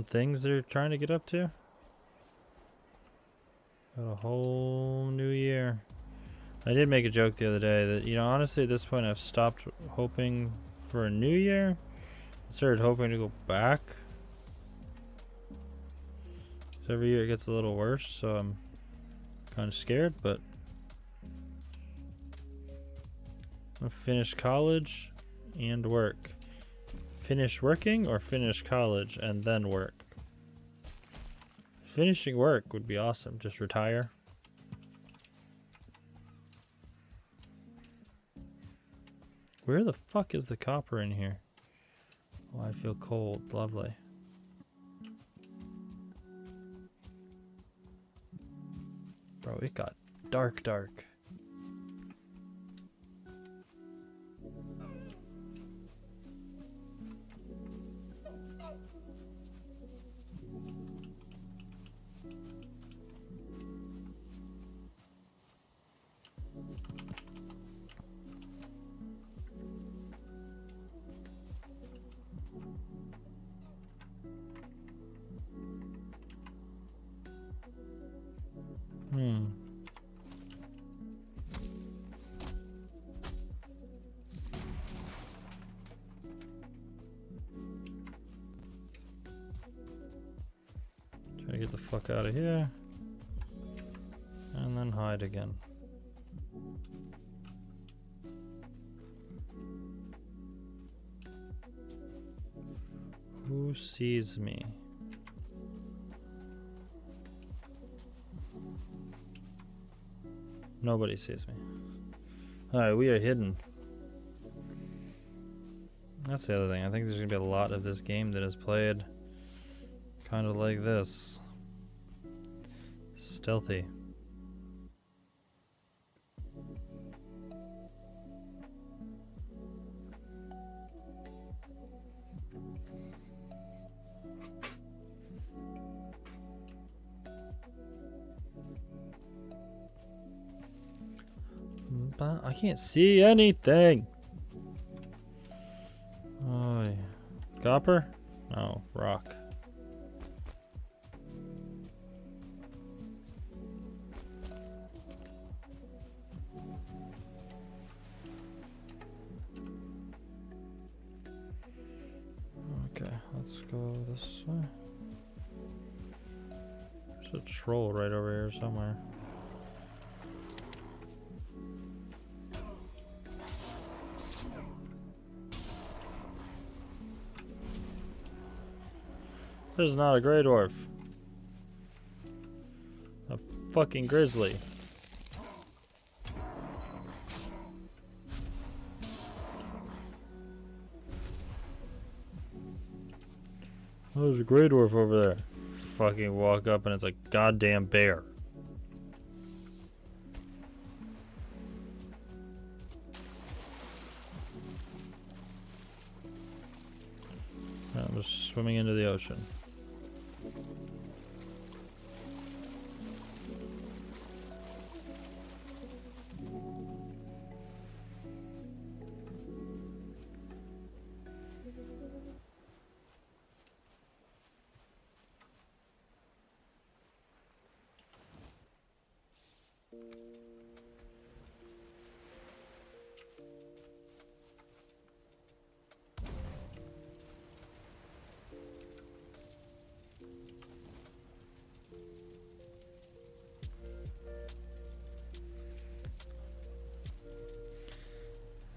things they're trying to get up to? Got a whole new year. I did make a joke the other day that, you know, honestly at this point I've stopped hoping for a new year. I started hoping to go back. So every year it gets a little worse, so I'm kind of scared, but I'll finish college and work. Finish working or finish college and then work? Finishing work would be awesome. Just retire. Where the fuck is the copper in here? Oh, I feel cold. Lovely. Bro, it got dark. Try to get the fuck out of here. And then hide again. Who sees me? Nobody sees me. Alright, we are hidden. That's the other thing. I think there's gonna be a lot of this game that is played kind of like this. Stealthy. But I can't see anything. Oh, yeah. Copper? No, rock. Okay, let's go this way. There's a troll right over here somewhere. This is not a Grey Dwarf. A fucking grizzly. Oh, there's a Grey Dwarf over there. Fucking walk up and it's a goddamn bear. I'm just swimming into the ocean.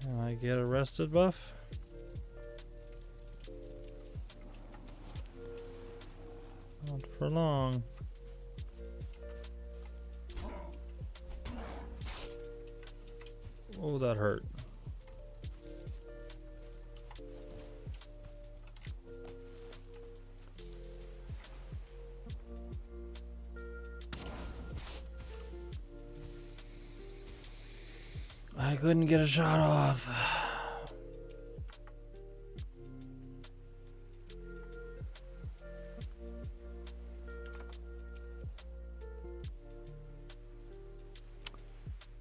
Can I get arrested, buff? Not for long. Oh, that hurt. I couldn't get a shot off.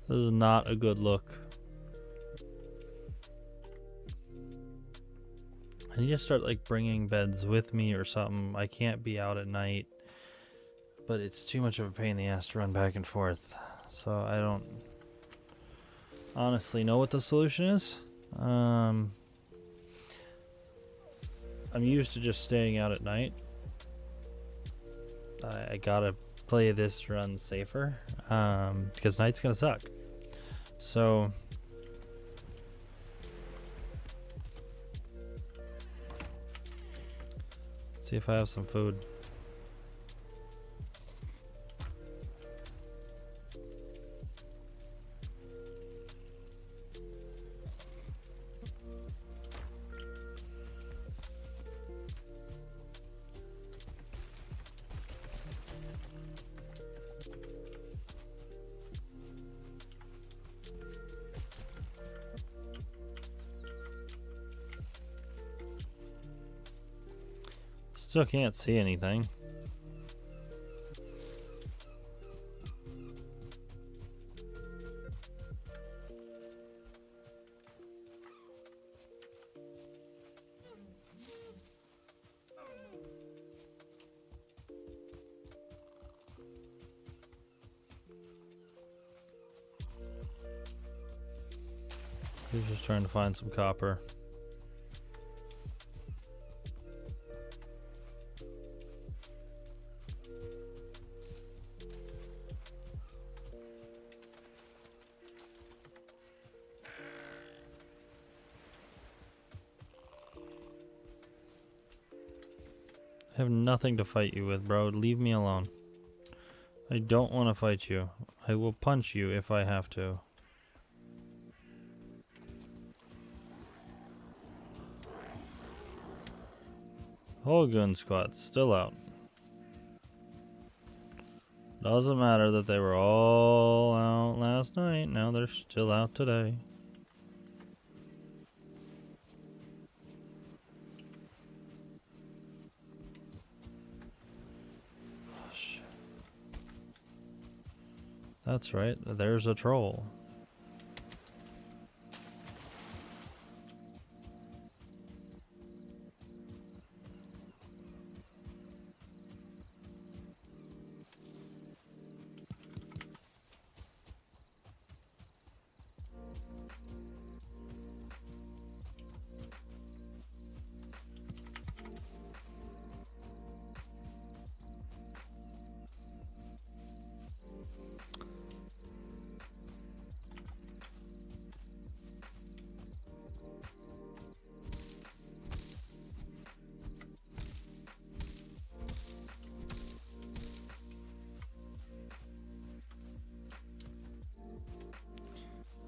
This is not a good look. I need to start like bringing beds with me or something. I can't be out at night, but it's too much of a pain in the ass to run back and forth. So I don't honestly know what the solution is. I'm used to just staying out at night. I gotta play this run safer because night's gonna suck. So let's see if I have some food. Still can't see anything. He's just trying to find some copper. I have nothing to fight you with, bro. Leave me alone. I don't want to fight you. I will punch you if I have to. Whole gun squad still out. Doesn't matter that they were all out last night. Now they're still out today. Oh, shit. That's right. There's a troll.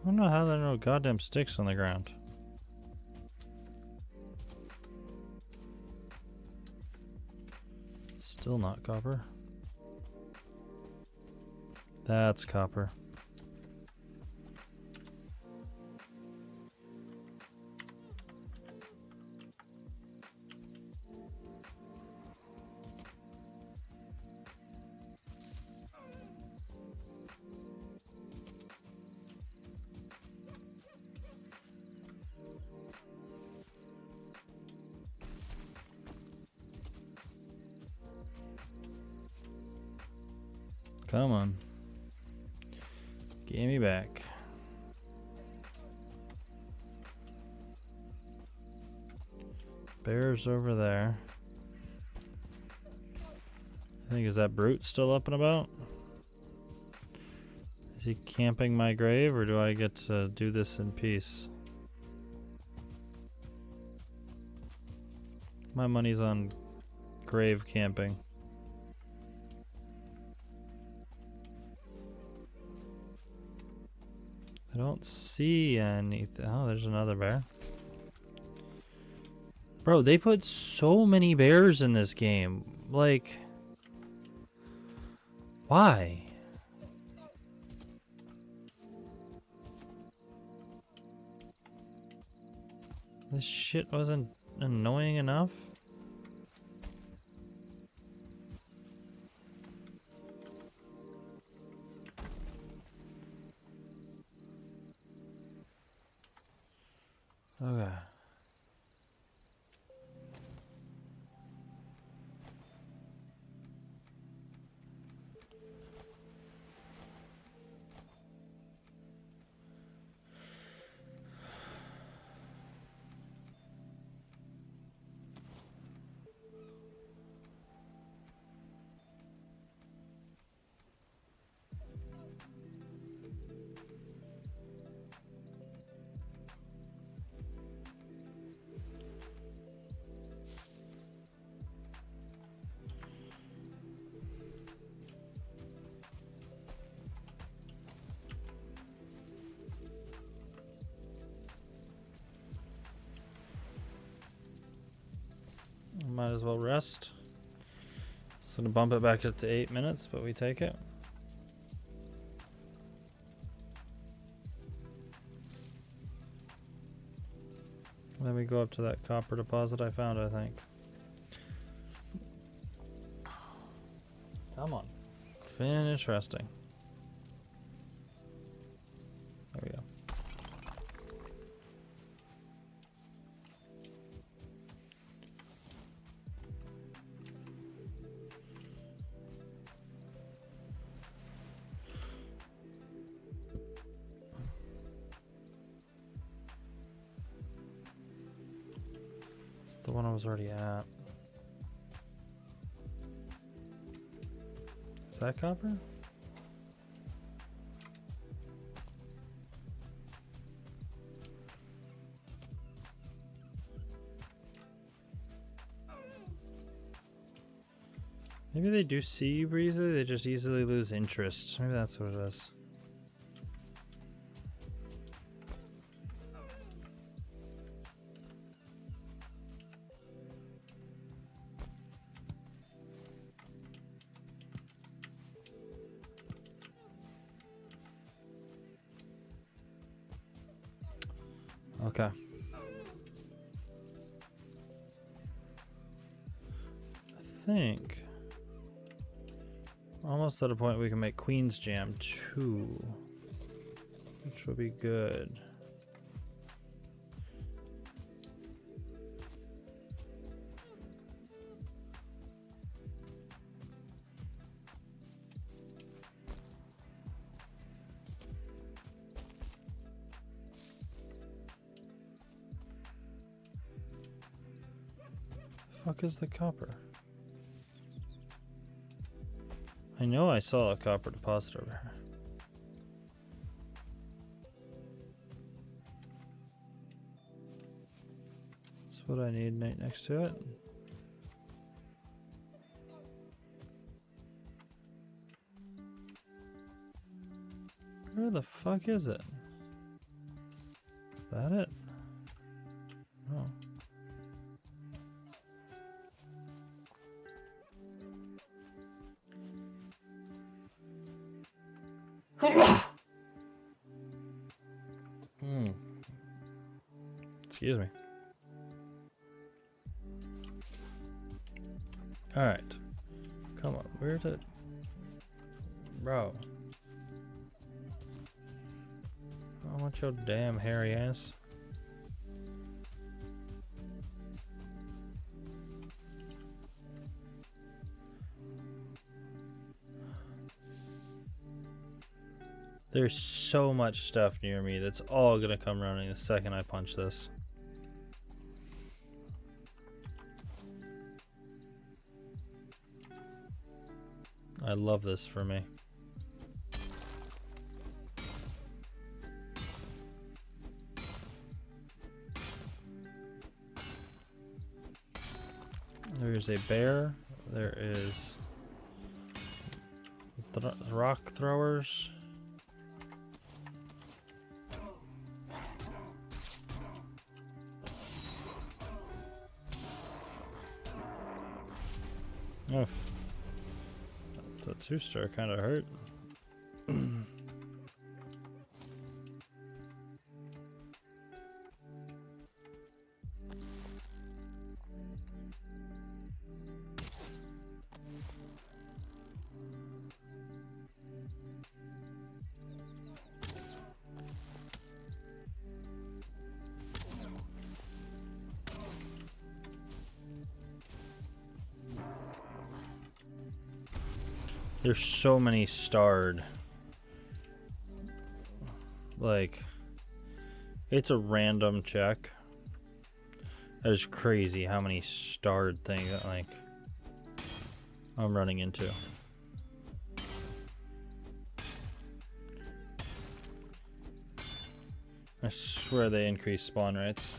I don't know how there are no goddamn sticks on the ground. Still not copper. That's copper. Come on. Give me back. Bear's over there. I think, is that brute still up and about? Is he camping my grave, or do I get to do this in peace? My money's on grave camping. I don't see anything. Oh, there's another bear. Bro, they put so many bears in this game. Like, why? This shit wasn't annoying enough? Okay. Might as well rest. So to bump it back up to 8 minutes, but we take it. Then we go up to that copper deposit I found, I think. Come on. Finish resting. There we go. It's the one I was already at. Is that copper? Maybe they do see you easily, they just easily lose interest. Maybe that's what it is. Okay. I think we're almost at a point we can make Queen's Jam 2, which will be good. Fuck is the copper? I know I saw a copper deposit over here. That's what I need right next to it. Where the fuck is it? Is that it? Oh. Excuse me. All right. Come on. Where's it? Bro. I want your damn hairy ass. There's so much stuff near me that's all gonna come running the second I punch this. I love this for me. There is a bear. There is rock throwers. Oof. That two-star kind of hurt. There's so many starred. Like, it's a random check. That is crazy how many starred things that, like, I'm running into. I swear they increase spawn rates.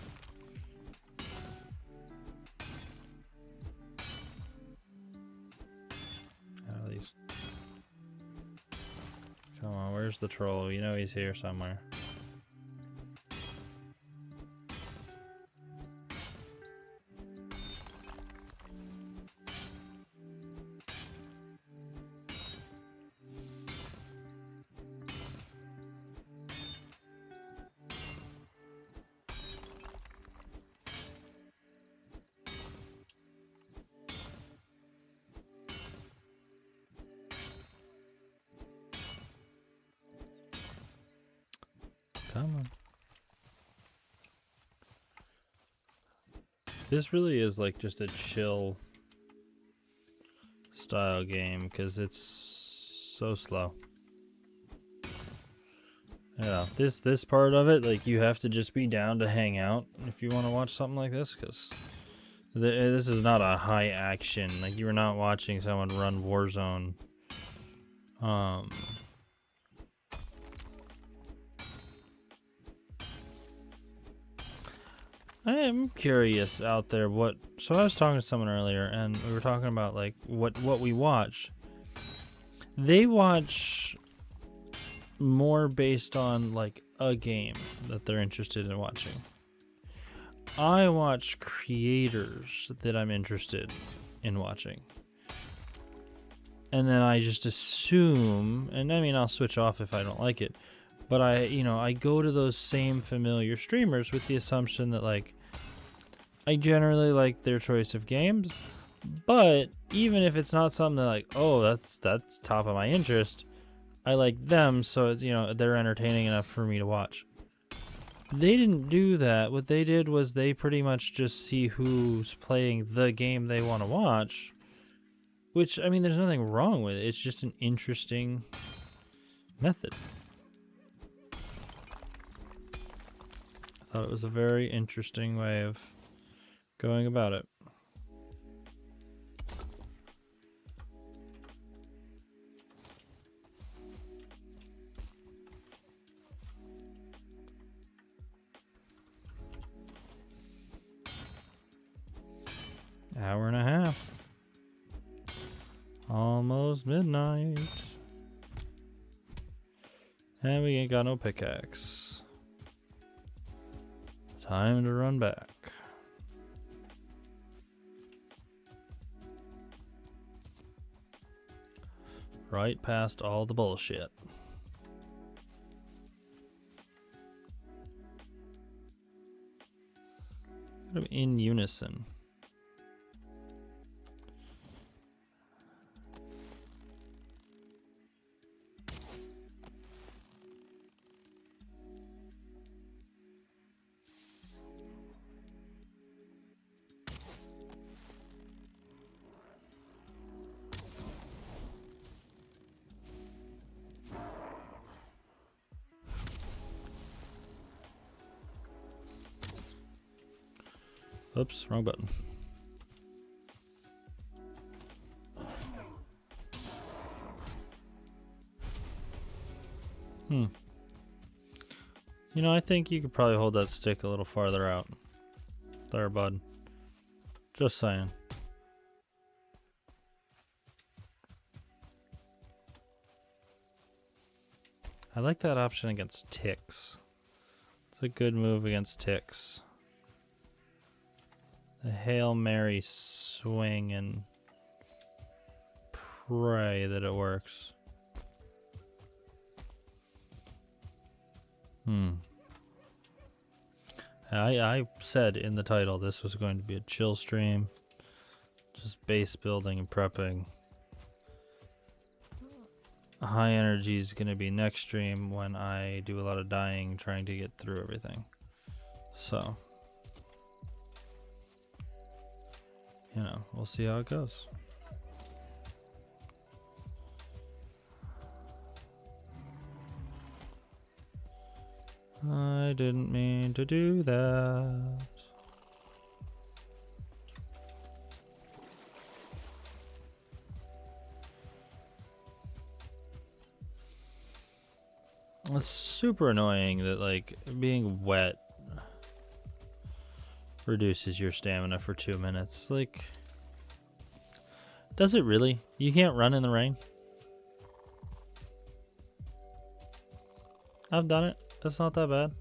At least. Come on, where's the troll? You know he's here somewhere. Come on. This really is like just a chill style game because it's so slow. Yeah, this part of it, like, you have to just be down to hang out if you want to watch something like this, because this is not a high action. Like, you are not watching someone run Warzone. I am curious out there what. So I was talking to someone earlier, and we were talking about like what we watch. They watch more based on like a game that they're interested in watching. I watch creators that I'm interested in watching. And then I just assume, and I mean, I'll switch off if I don't like it, but I go to those same familiar streamers with the assumption that, like, I generally like their choice of games, but even if it's not something that, like, oh, that's top of my interest, I like them, so it's, they're entertaining enough for me to watch. They didn't do that. What they did was they pretty much just see who's playing the game they want to watch, which, I mean, there's nothing wrong with it. It's just an interesting method. I thought it was a very interesting way of going about it. Hour and a half. Almost midnight. And we ain't got no pickaxe. Time to run back. Right past all the bullshit. Kind of in unison. Oops, wrong button. I think you could probably hold that stick a little farther out. There, bud. Just saying. I like that option against ticks. It's a good move against ticks. The Hail Mary swing and pray that it works. I said in the title this was going to be a chill stream. Just base building and prepping. High energy is going to be next stream when I do a lot of dying trying to get through everything. So, we'll see how it goes. I didn't mean to do that. It's super annoying that, like, being wet reduces your stamina for 2 minutes. Like, does it really? You can't run in the rain? I've done it. It's not that bad.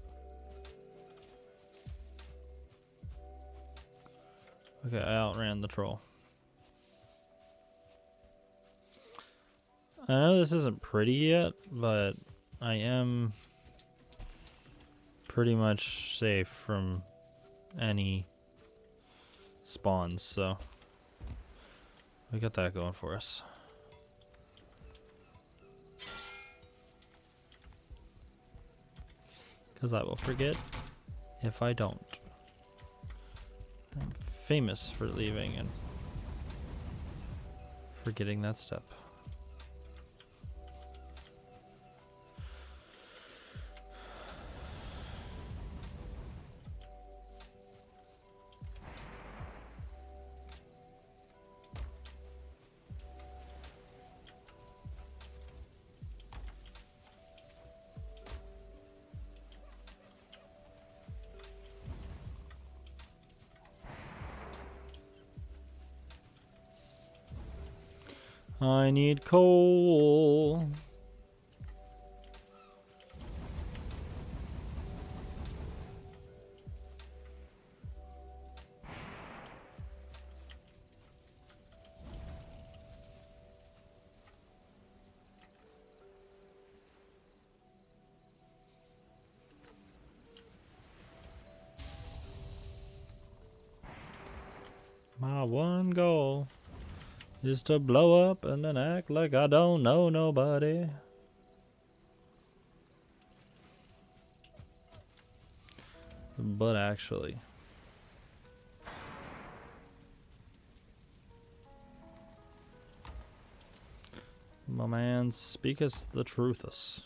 Okay, I outran the troll. I know this isn't pretty yet, but I am pretty much safe from any spawns, so we got that going for us. Because I will forget if I don't. I'm famous for leaving and forgetting that step. I need coal. My one goal is to blow up and then act like I don't know nobody. But actually, my man speaketh the truthus.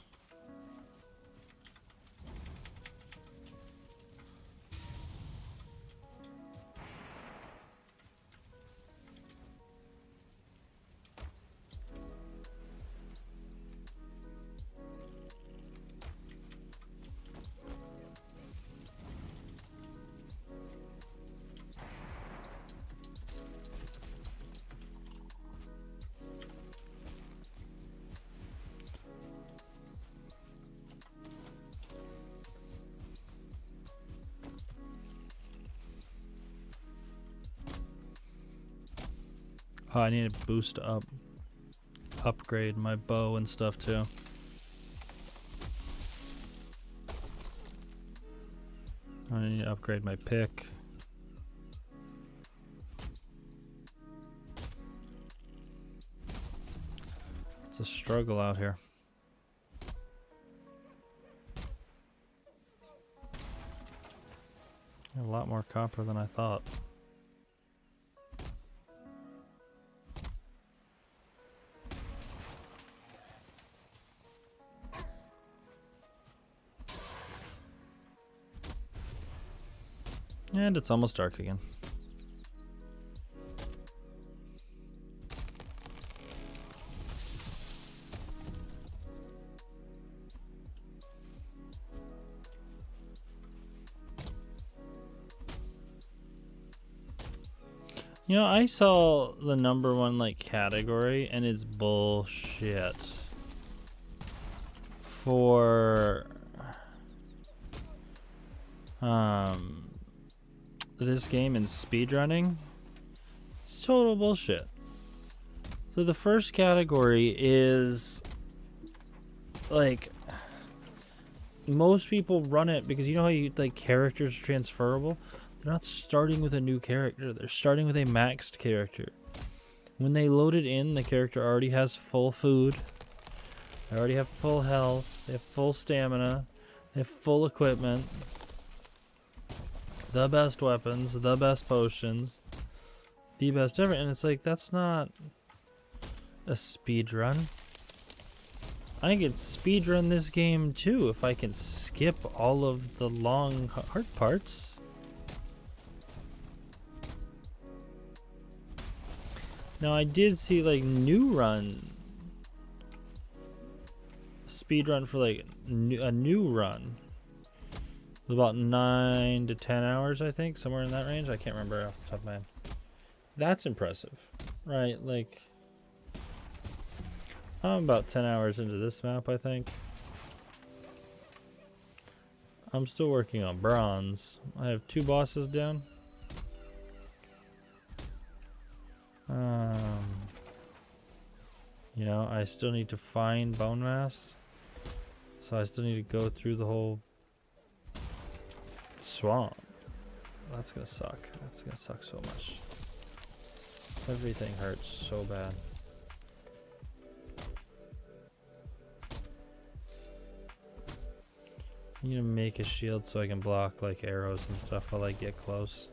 Oh, I need to boost up, upgrade my bow and stuff too. I need to upgrade my pick. It's a struggle out here. A lot more copper than I thought. And it's almost dark again. You know, I saw the #1 like category and it's bullshit. For this game in speedrunning, it's total bullshit. So the first category is like, most people run it because you know how you like characters are transferable? They're not starting with a new character, they're starting with a maxed character. When they load it in, the character already has full food, they already have full health, they have full stamina, they have full equipment, the best weapons, the best potions, the best everything. And it's like, that's not a speed run. I could speedrun this game too if I can skip all of the long hard parts. Now I did see like speedrun for like a new run. It was about 9 to 10 hours, I think, somewhere in that range. I can't remember off the top of my head. That's impressive, right? Like, I'm about 10 hours into this map, I think. I'm still working on bronze. I have 2 bosses down. You know, I still need to find bone mass. So I still need to go through the whole swamp. That's gonna suck. That's gonna suck so much. Everything hurts so bad. I need to make a shield so I can block like arrows and stuff while I get close.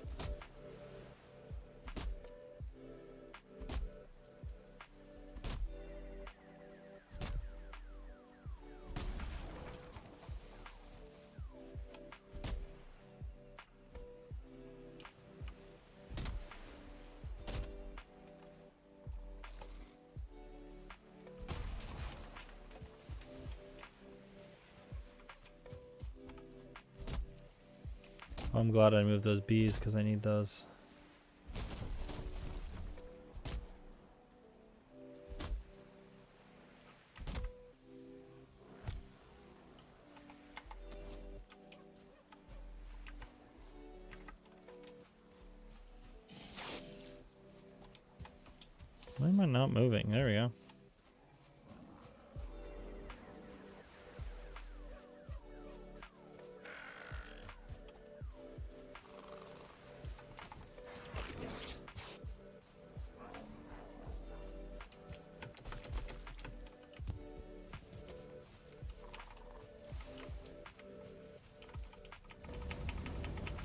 I'm glad I moved those bees because I need those. Why am I not moving? There we go.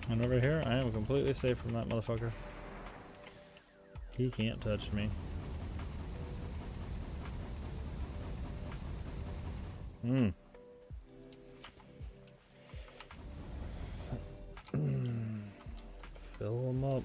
And over here, I am completely safe from that motherfucker. He can't touch me. Fill him up.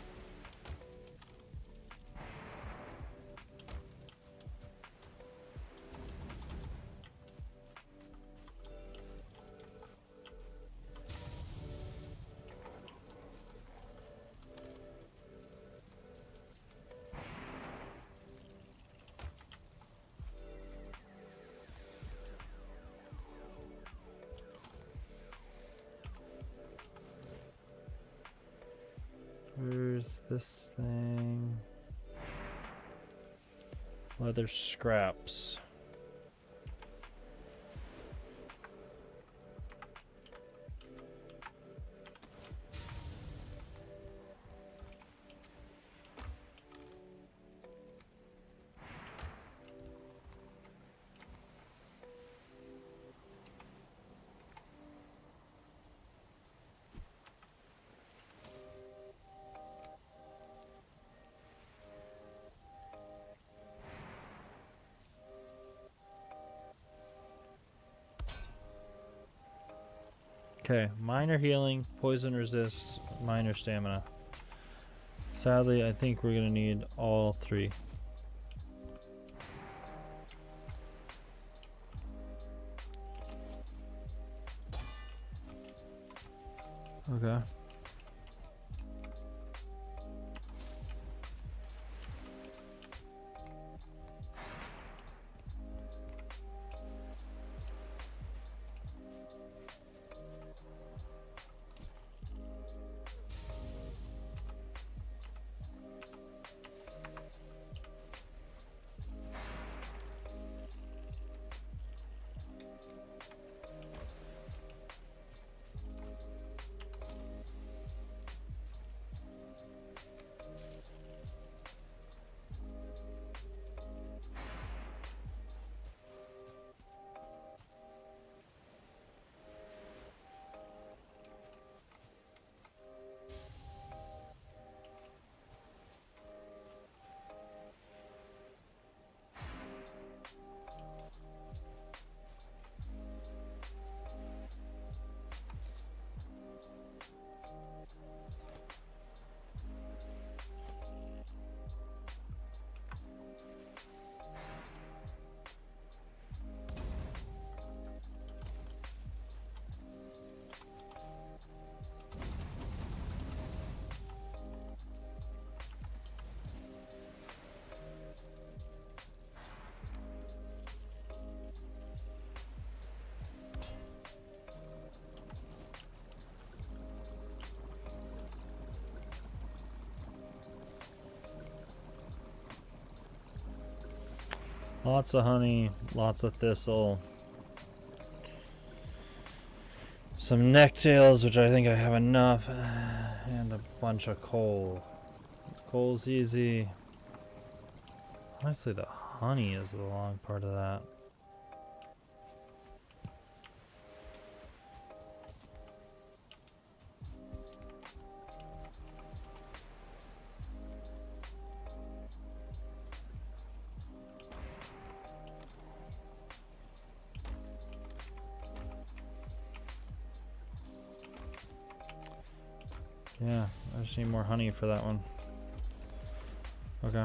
Where's this thing? Leather scraps. Okay, minor healing, poison resist, minor stamina. Sadly, I think we're gonna need all 3. Okay. Lots of honey, lots of thistle. Some necktails, which I think I have enough, and a bunch of coal. Coal's easy. Honestly, the honey is the long part of that. Yeah, I just need more honey for that one. Okay.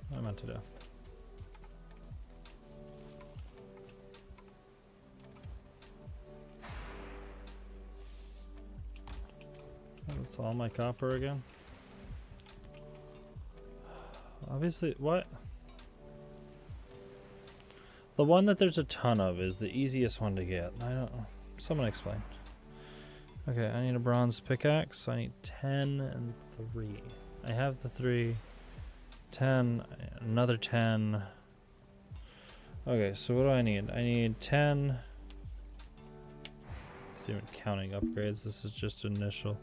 What am I meant to do? That's all my copper again. Obviously, what? The one that there's a ton of is the easiest one to get. I don't know. Someone explain. Okay, I need a bronze pickaxe. I need 10 and 3. I have the 3. 10, another 10. Okay, so what do I need? I need 10. Not even counting upgrades, this is just initial.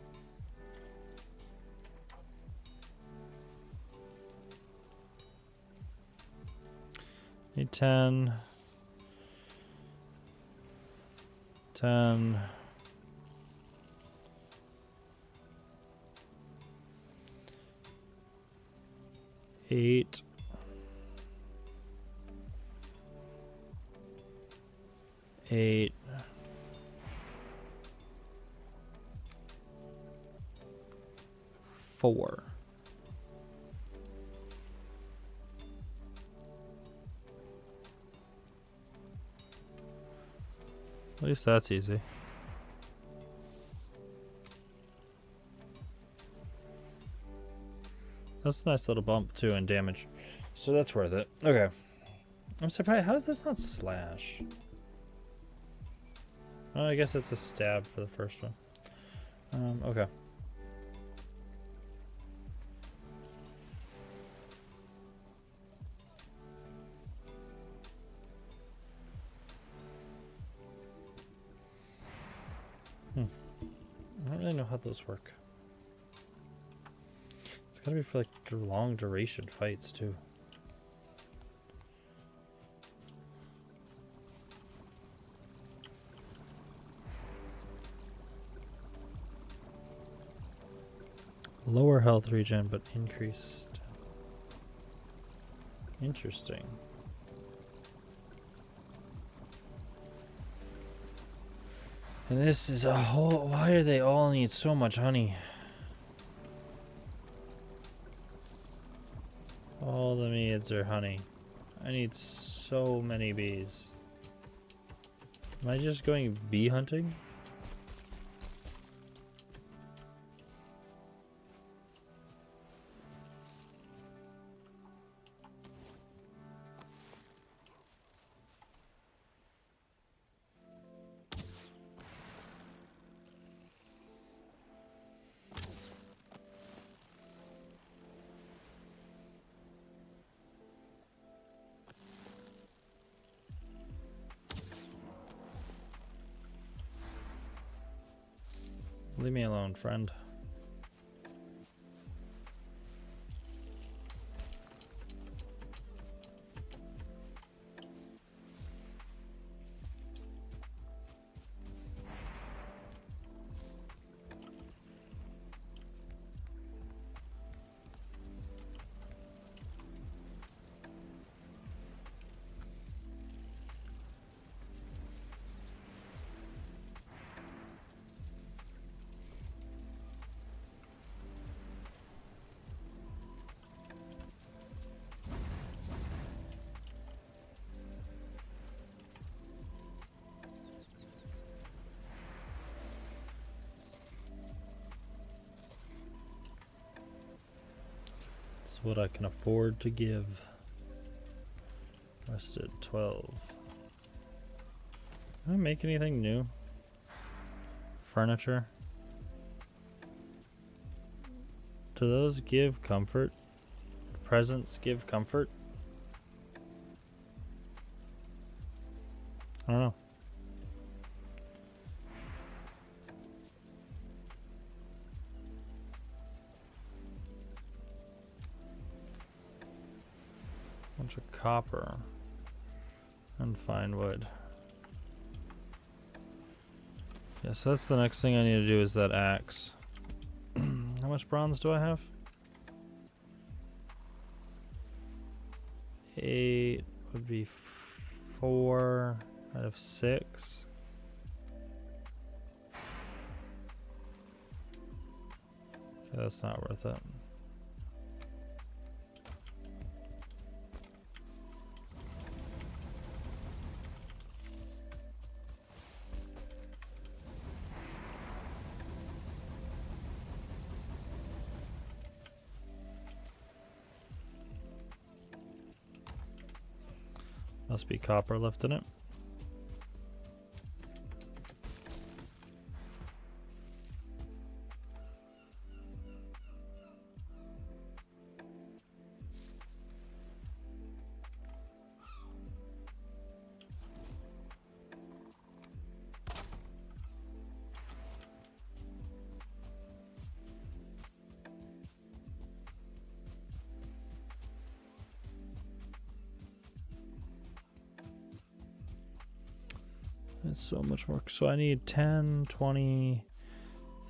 Need 10. 10. 8. 8. 4. At least that's easy. That's a nice little bump too in damage. So that's worth it. Okay. I'm surprised. How is this not slash? Oh, I guess it's a stab for the first one. Okay. I don't really know how those work. It's gotta be for like long duration fights too. Lower health regen, but increased. Interesting. And this is a whole. Why do they all need so much honey? All the needs are honey. I need so many bees. Am I just going bee hunting? Leave me alone, friend. It's what I can afford to give. Rest at 12. Can I make anything new? Furniture? Do those give comfort? Presents give comfort? I don't know. Bunch of copper and fine wood. Yeah, so that's the next thing I need to do is that axe. How much bronze do I have? 8 would be 4 out of 6. Okay, that's not worth it. Must be copper left in it. That's so much more. So I need 10, 20,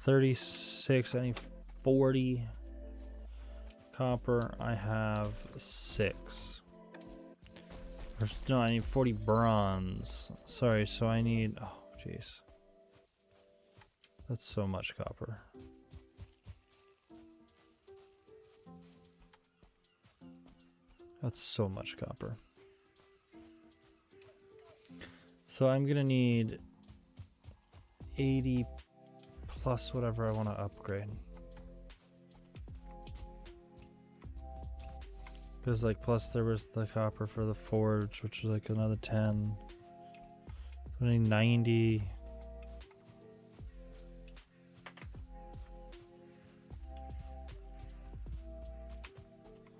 36. I need 40 copper. I have 6. No, I need 40 bronze. Sorry, so I need... Oh, jeez. That's so much copper. That's so much copper. So I'm gonna need 80 plus whatever I want to upgrade. Because like plus there was the copper for the forge, which was like another 10. So I need 90.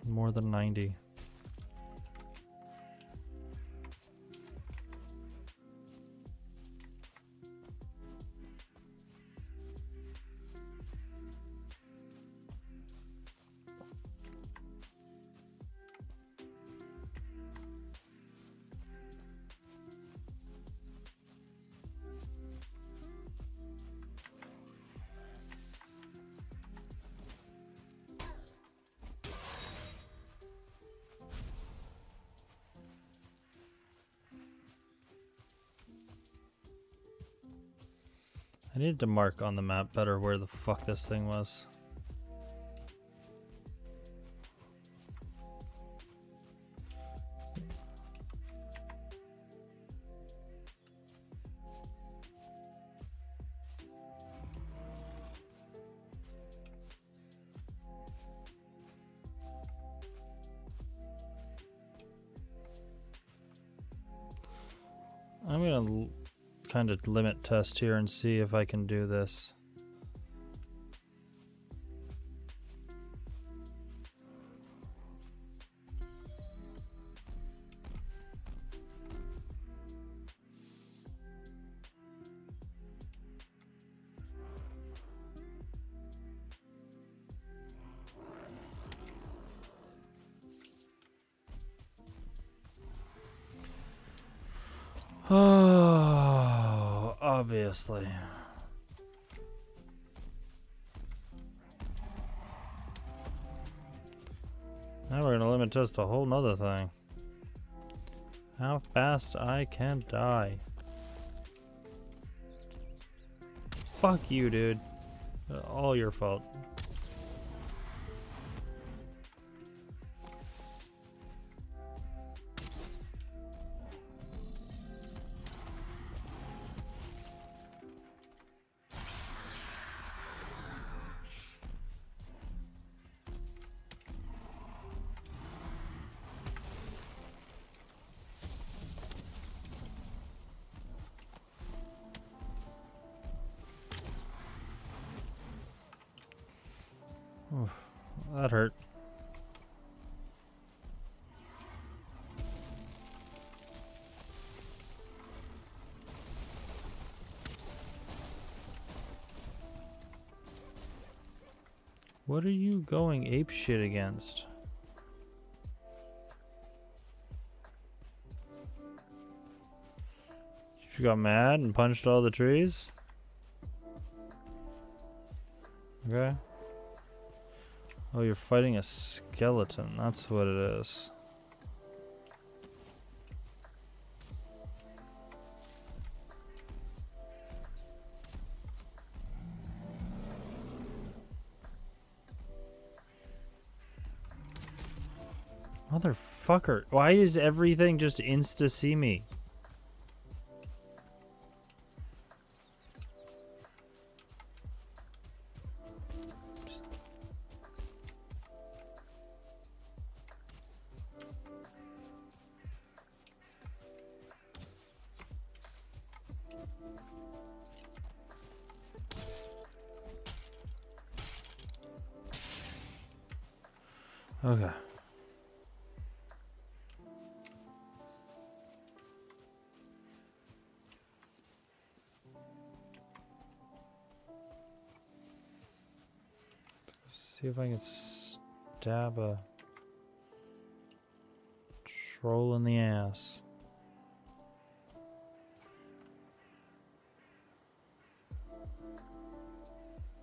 More than 90. I needed to mark on the map better where the fuck this thing was. I'm gonna kind of limit test here and see if I can do this. Oh, obviously. Now we're gonna limit test a whole nother thing. How fast I can die. Fuck you, dude. All your fault. Oof, that hurt. What are you going ape shit against? You got mad and punched all the trees? Okay. Oh, you're fighting a skeleton. That's what it is. Motherfucker. Why is everything just insta-see me? Okay. See if I can stab a troll in the ass.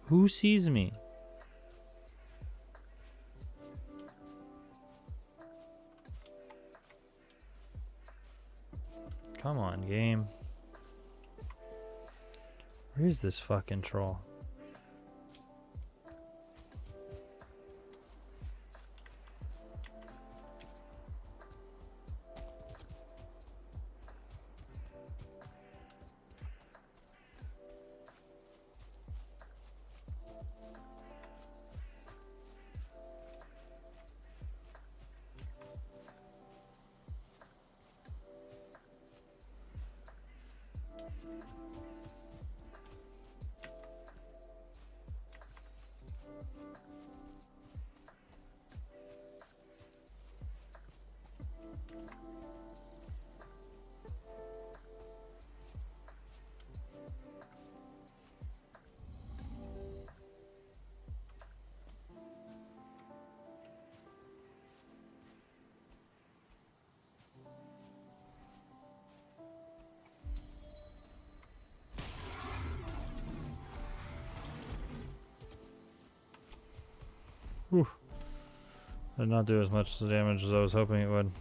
Who sees me? Come on, game. Where is this fucking troll? Whew. Did not do as much damage as I was hoping it would.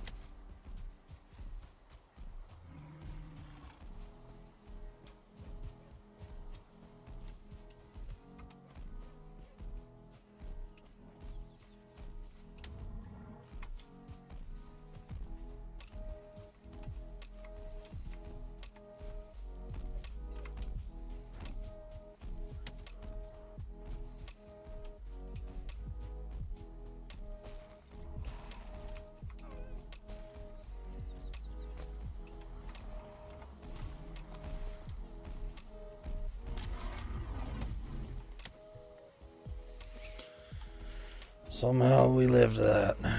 Somehow we lived that. You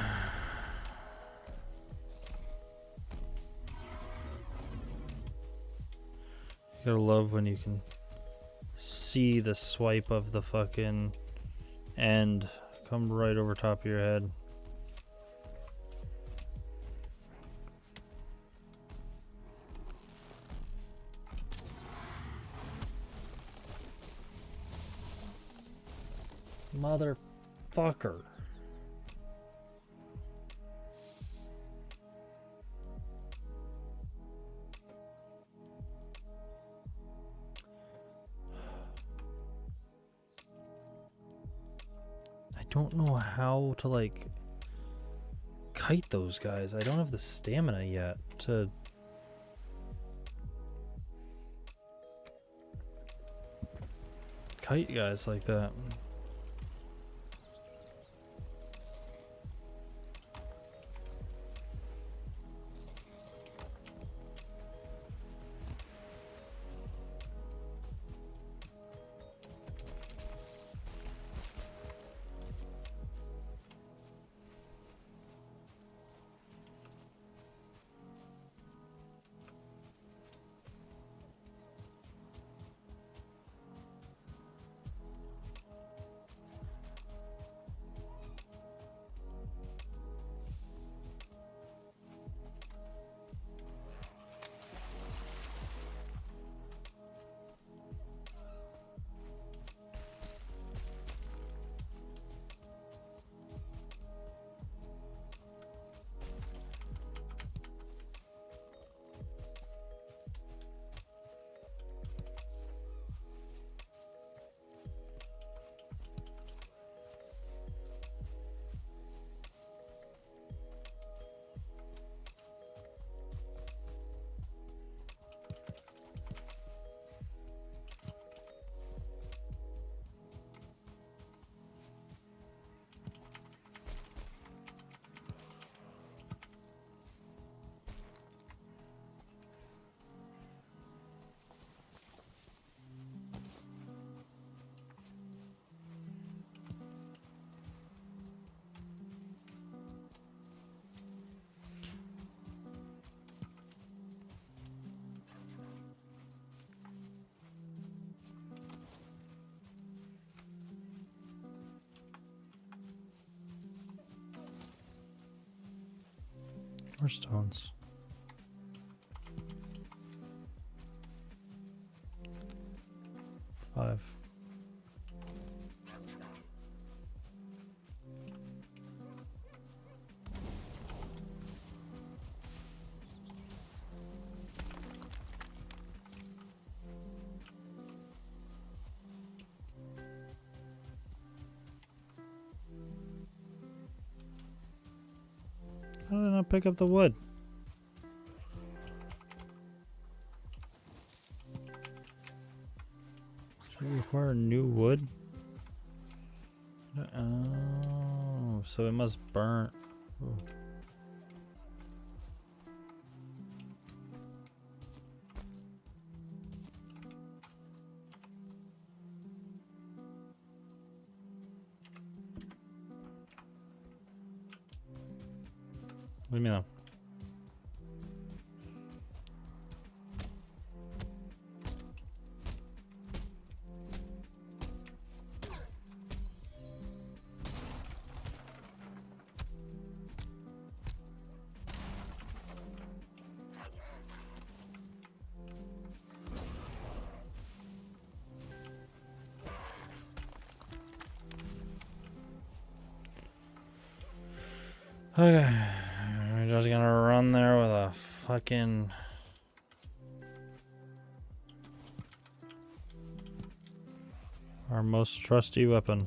gotta love when you can see the swipe of the fucking end come right over top of your head. Motherfucker. I don't know how to like kite those guys. I don't have the stamina yet to kite guys like that. More stones. Five. How did I not pick up the wood? Should we require new wood? Oh, so it must burn. Ooh. Leave me alone. Okay, we're just gonna run there with a fucking our most trusty weapon.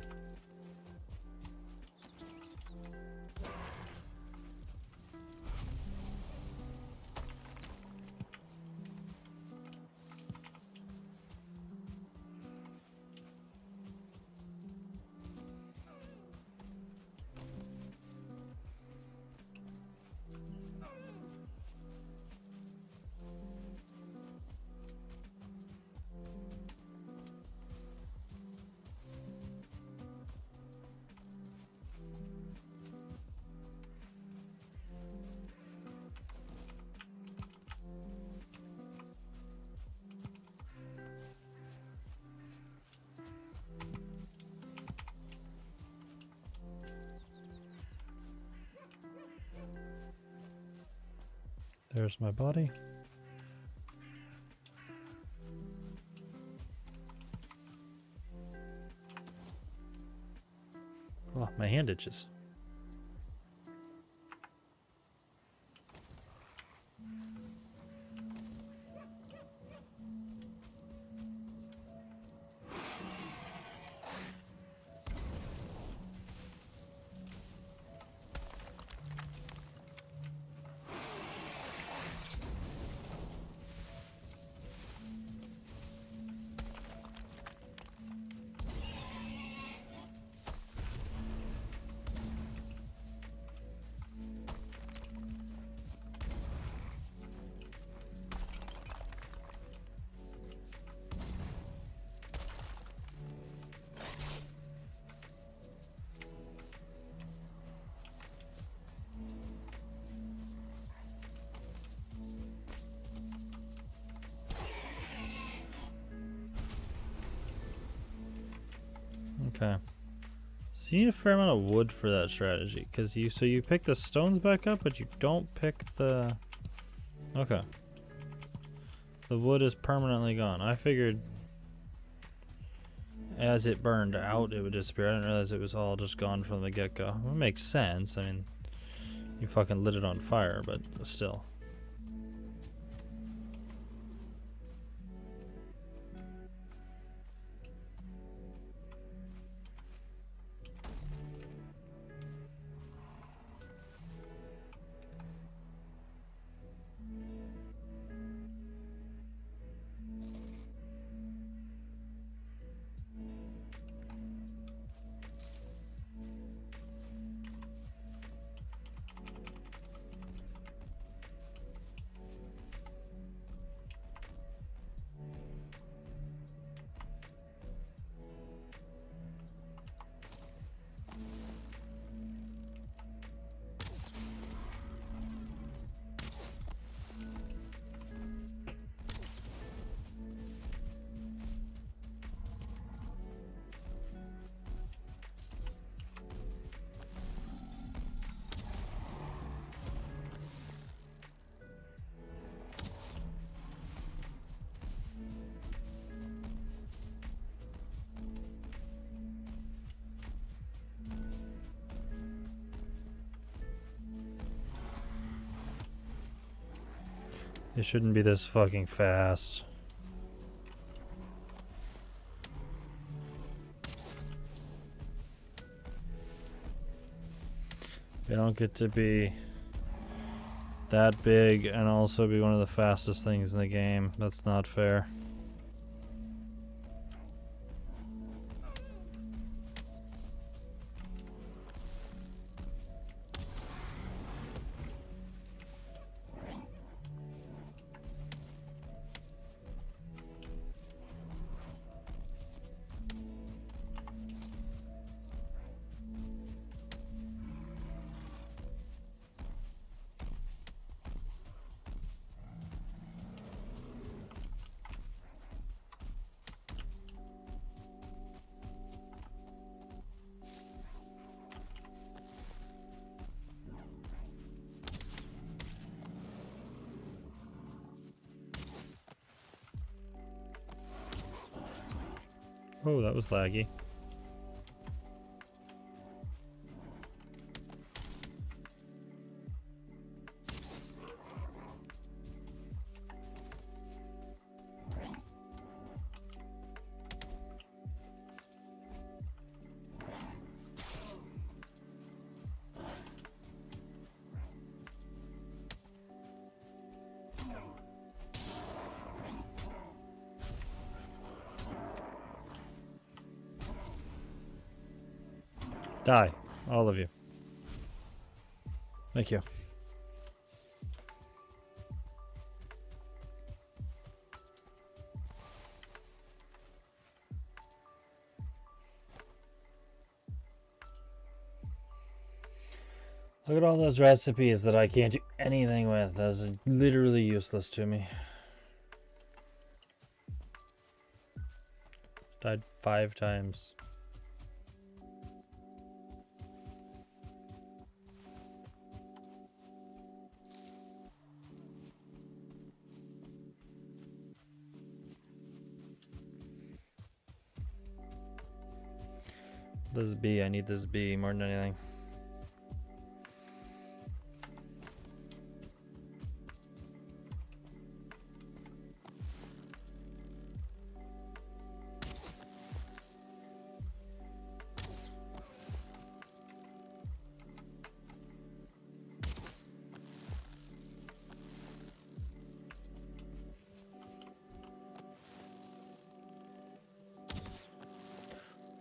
There's my body. Oh, my hand itches. Okay. So you need a fair amount of wood for that strategy, because you pick the stones back up, but you don't pick the. Okay. The wood is permanently gone. I figured as it burned out, it would disappear. I didn't realize it was all just gone from the get-go. It makes sense. I mean, you fucking lit it on fire, but still. It shouldn't be this fucking fast. They don't get to be that big and also be one of the fastest things in the game. That's not fair. Oh, that was laggy. Die, all of you. Thank you. Look at all those recipes that I can't do anything with. That's literally useless to me. Died 5 times. This bee, I need this bee more than anything.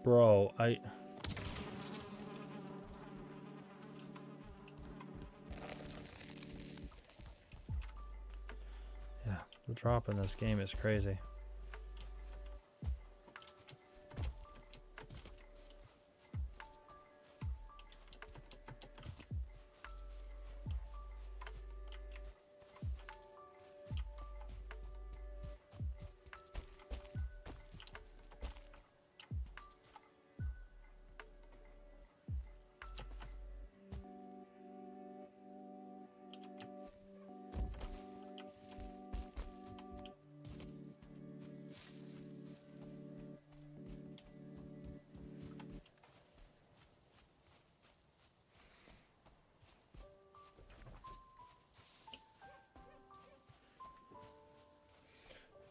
Bro, yeah, the drop in this game is crazy.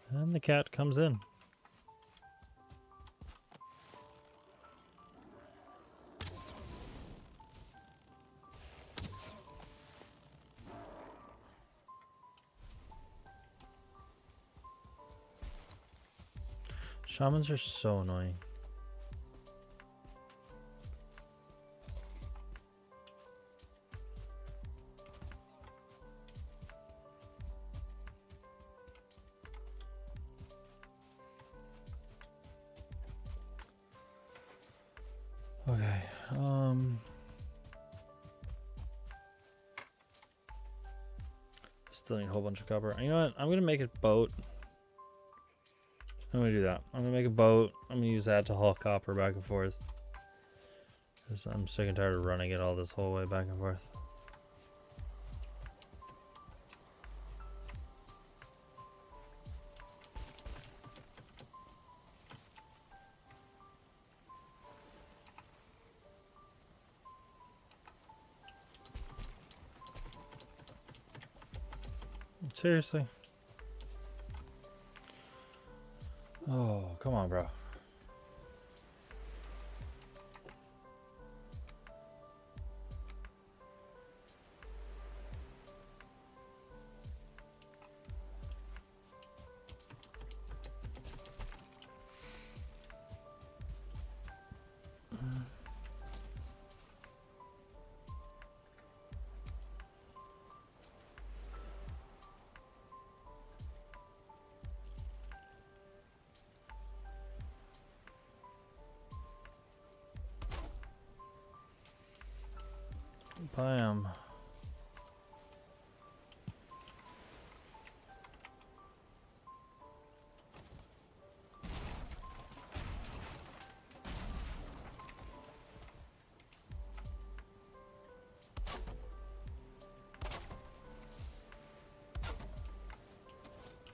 And the cat comes in. Shamans are so annoying. Okay, still need a whole bunch of copper. You know what? I'm gonna make a boat. I'm gonna do that. I'm gonna make a boat. I'm gonna use that to haul copper back and forth. Because I'm sick and tired of running it all this whole way back and forth. Seriously. Oh, come on, bro. Bam.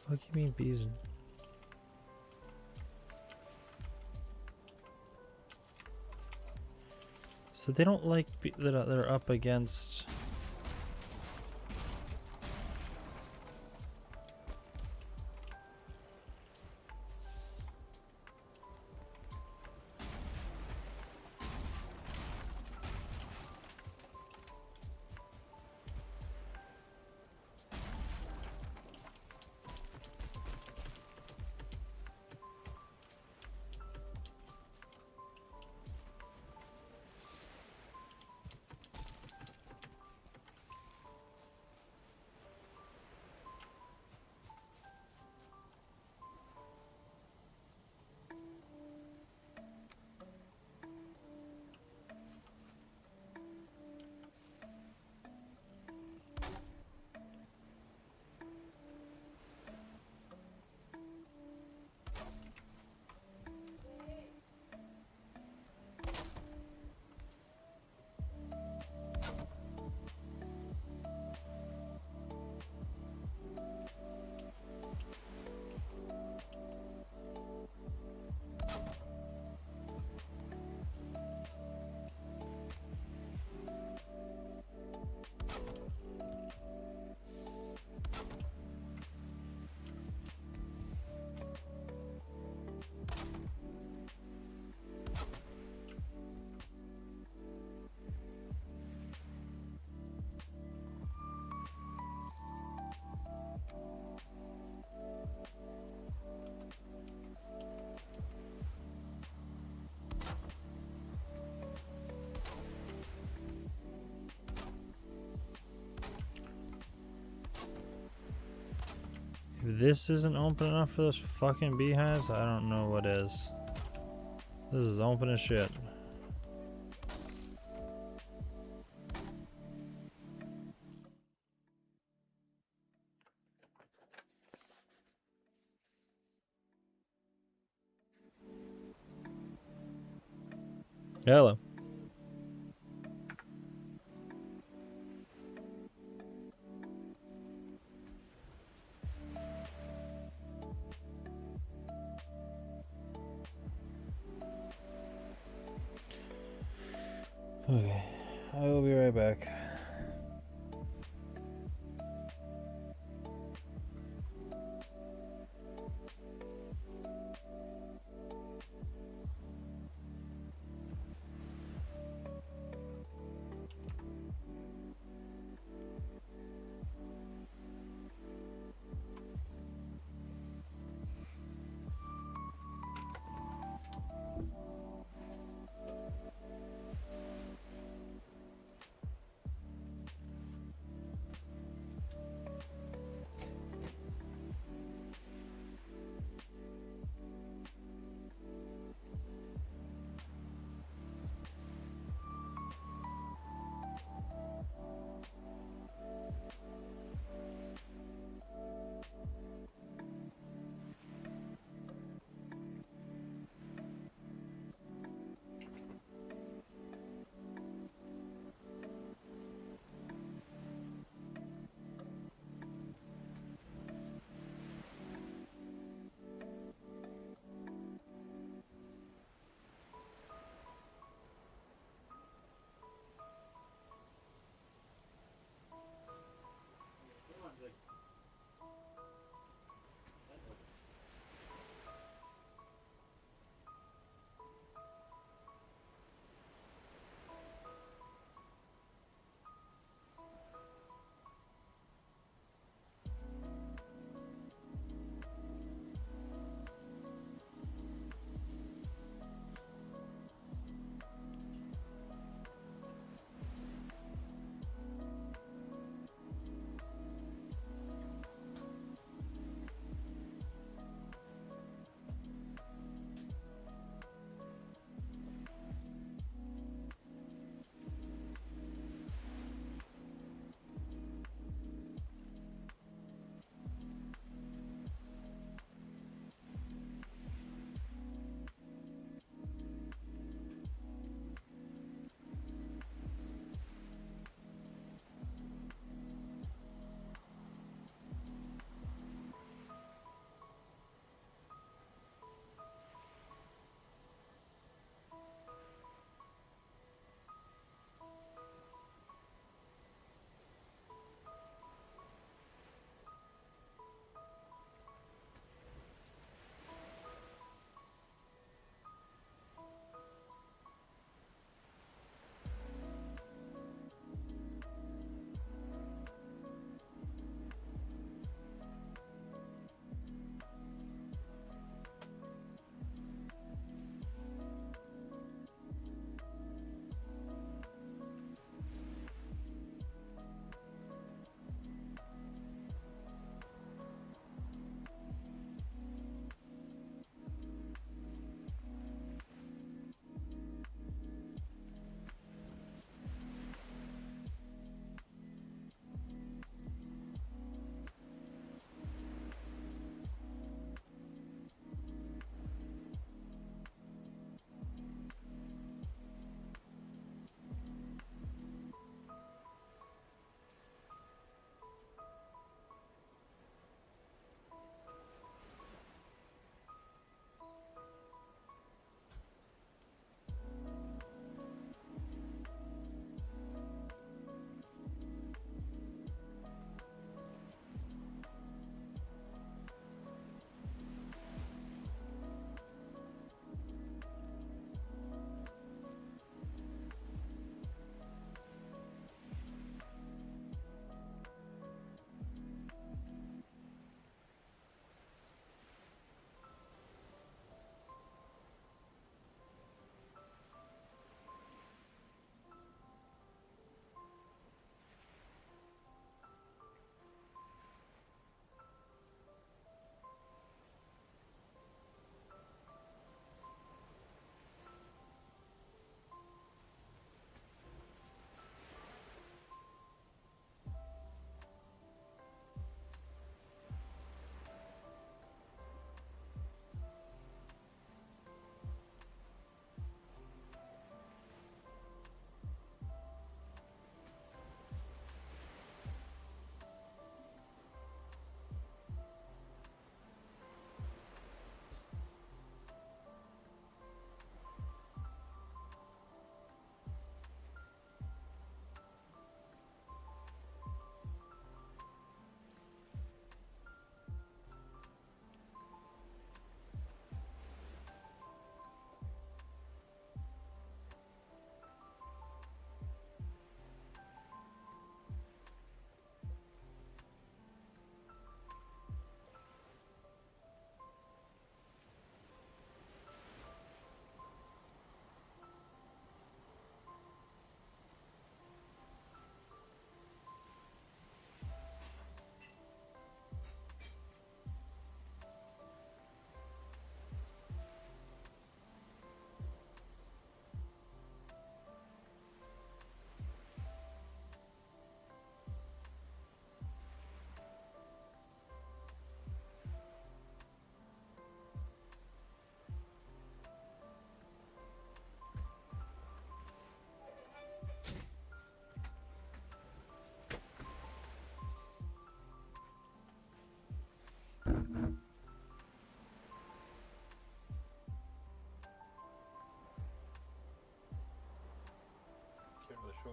What do you mean bees? So they don't like that they're up against. If this isn't open enough for those fucking beehives, I don't know what is. This is open as shit. Hello. Okay, I will be right back.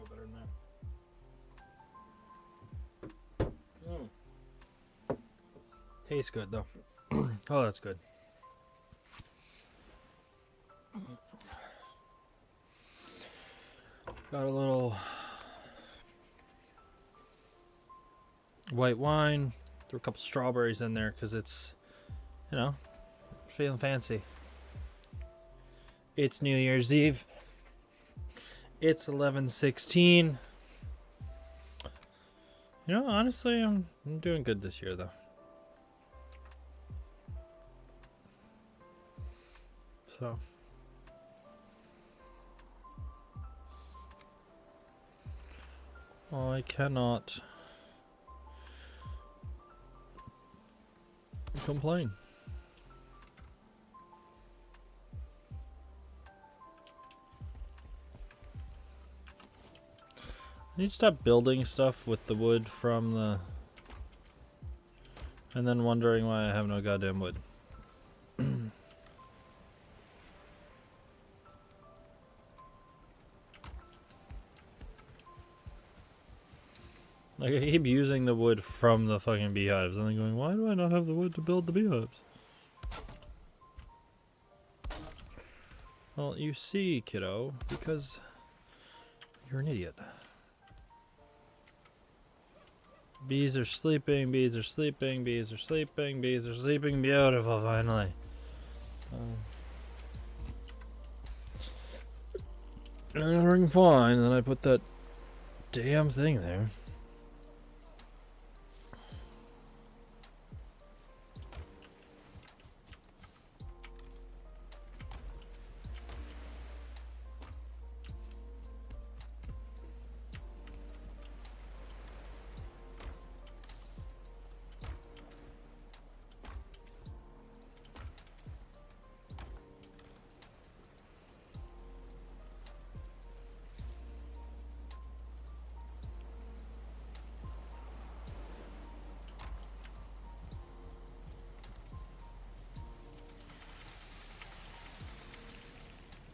grow better than that. Tastes good though. Oh, that's good. Got a little white wine. Threw a couple strawberries in there because it's, you know, feeling fancy. It's New Year's Eve. It's 11/16. You know, honestly, I'm doing good this year though. So I cannot complain. I need to stop building stuff with the wood from the... and then wondering why I have no goddamn wood. Like, I keep using the wood from the fucking beehives and then going, why do I not have the wood to build the beehives? Well, you see, kiddo, because you're an idiot. Bees are sleeping, bees are sleeping, bees are sleeping, bees are sleeping. Beautiful, finally. Everything fine, and then I put that damn thing there.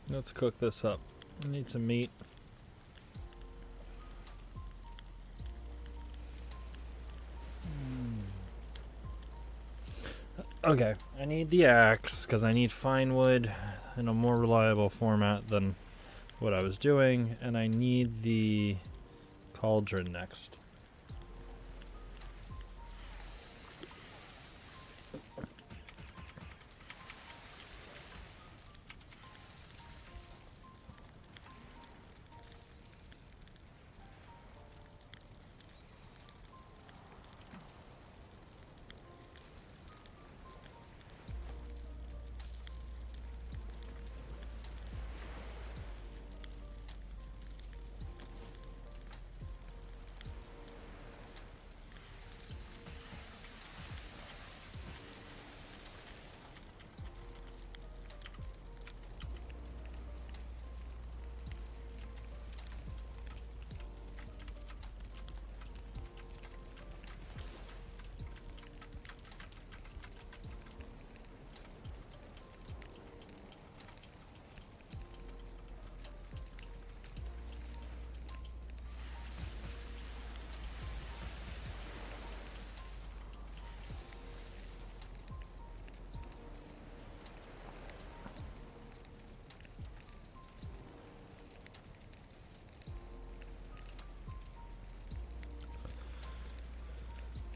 Let's cook this up. I need some meat. Okay, I need the axe because I need fine wood in a more reliable format than what I was doing, and I need the cauldron next.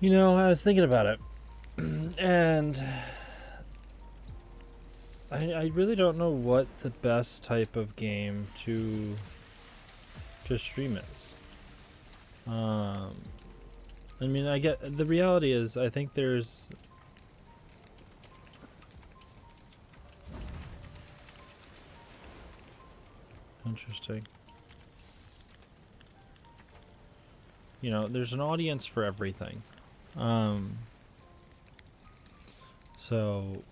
You know, I was thinking about it, and I really don't know what the best type of game to stream is. I mean, I get the reality is I think there's interesting. You know, there's an audience for everything. So,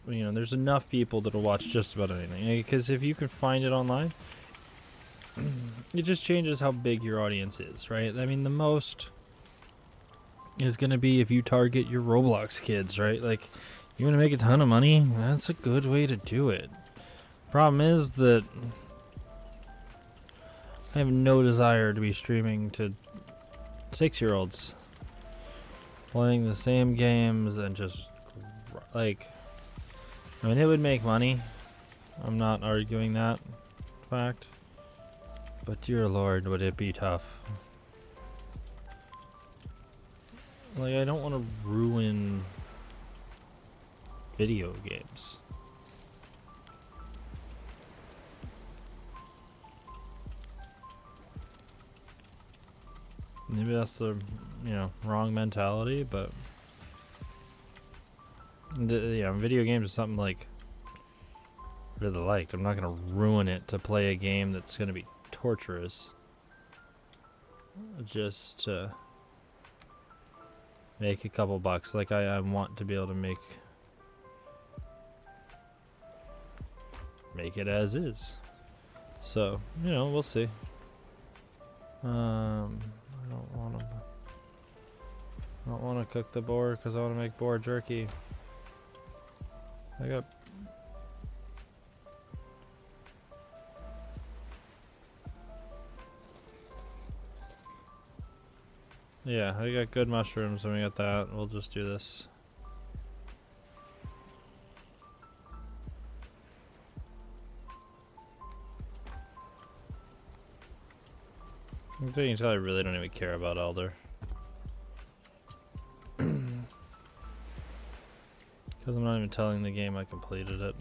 you know, there's enough people that'll watch just about anything. Because if you can find it online, it just changes how big your audience is, right? I mean, the most is going to be if you target your Roblox kids, right? Like, you want to make a ton of money? That's a good way to do it. Problem is that I have no desire to be streaming to 6-year-olds playing the same games and just like, I mean, it would make money. I'm not arguing that fact. But dear Lord, would it be tough. Like, I don't want to ruin video games. Maybe that's the, wrong mentality, but video games is something like really liked. I'm not gonna ruin it to play a game that's gonna be torturous just to make a couple bucks. Like I want to be able to make it as is. So, we'll see. I don't want to cook the boar because I want to make boar jerky. Yeah, I got good mushrooms and we got that. We'll just do this. I think you can tell I really don't even care about Elder. Because I'm not even telling the game I completed it.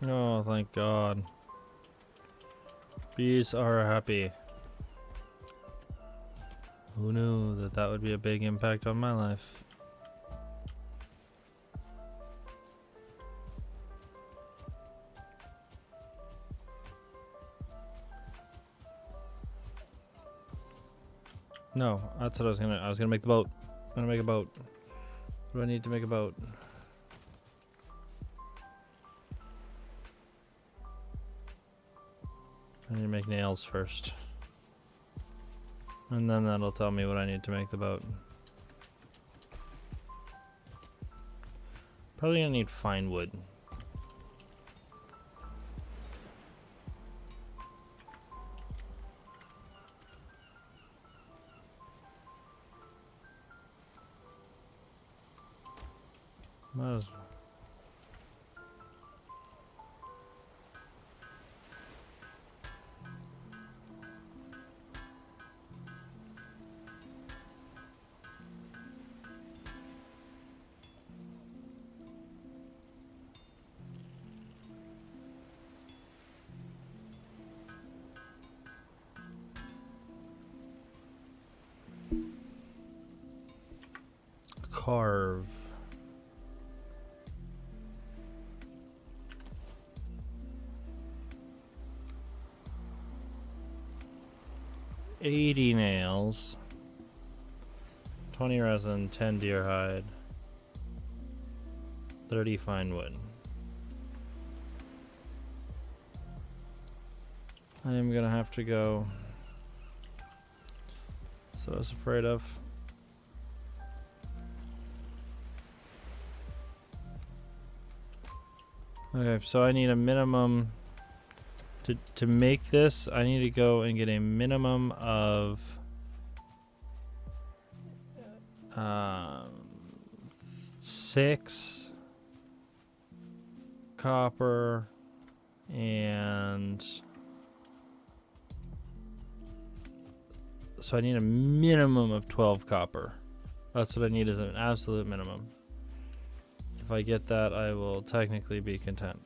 Oh, thank God. Bees are happy. Who knew that that would be a big impact on my life? No, that's what I was gonna make the boat. I'm gonna make a boat. What do I need to make a boat? I need to make nails first. And then that'll tell me what I need to make the boat. Probably gonna need fine wood. Might as well. Carve. $80 nails, 20 resin, 10 deer hide, 30 fine wood. I am gonna have to go. So I was afraid of. Okay, so I need a minimum to make this. I need to go and get a minimum of 6 copper and so I need a minimum of 12 copper. That's what I need as an absolute minimum. If I get that, I will technically be content.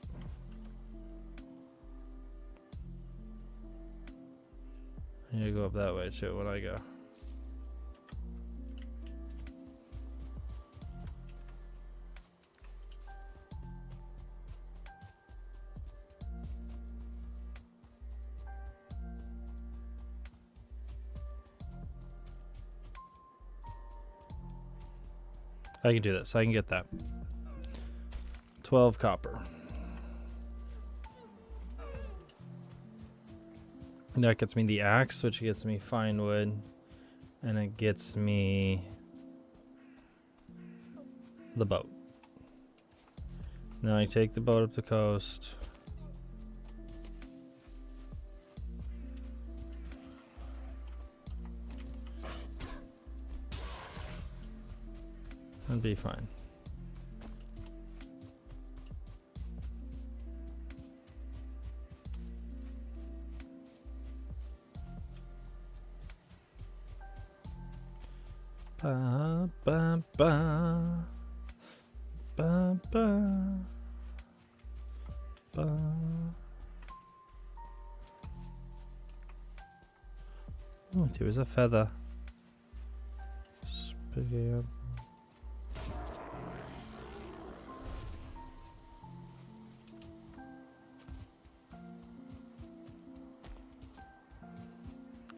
I need to go up that way too when I go. I can do this. I can get that. 12 copper. That gets me the axe, which gets me fine wood, and it gets me the boat. Now I take the boat up the coast. And be fine. Ba, ba, ba. Ba, ba. Ba. Oh, there was a feather. Spaghetti.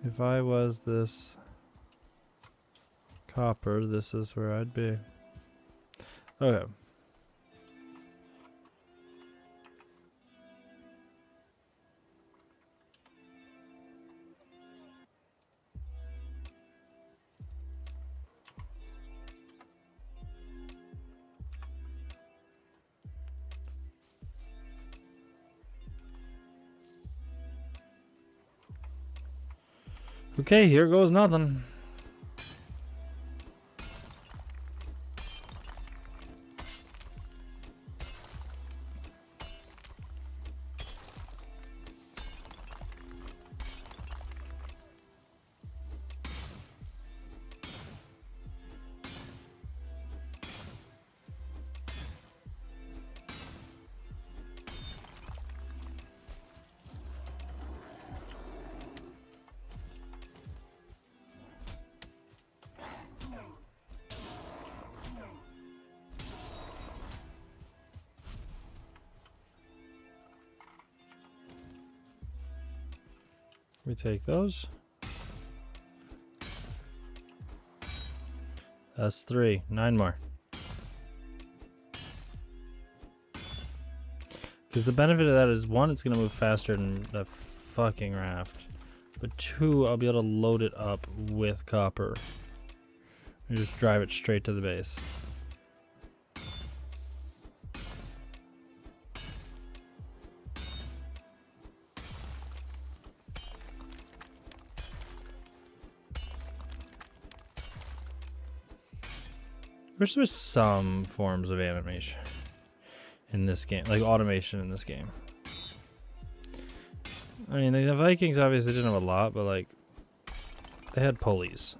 If I was this copper, this is where I'd be. Okay. Okay, here goes nothing. We take those. That's 3. 9 more. Because the benefit of that is, 1, it's going to move faster than the fucking raft. But 2, I'll be able to load it up with copper. And just drive it straight to the base. Wish there was some forms of animation in this game, like automation in this game. I mean, the Vikings obviously didn't have a lot, but like, they had pulleys.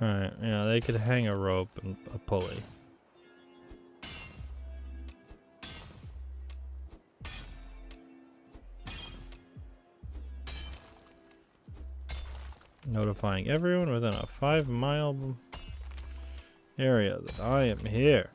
Alright, you know, they could hang a rope and a pulley. Notifying everyone within a 5-mile area that I am here.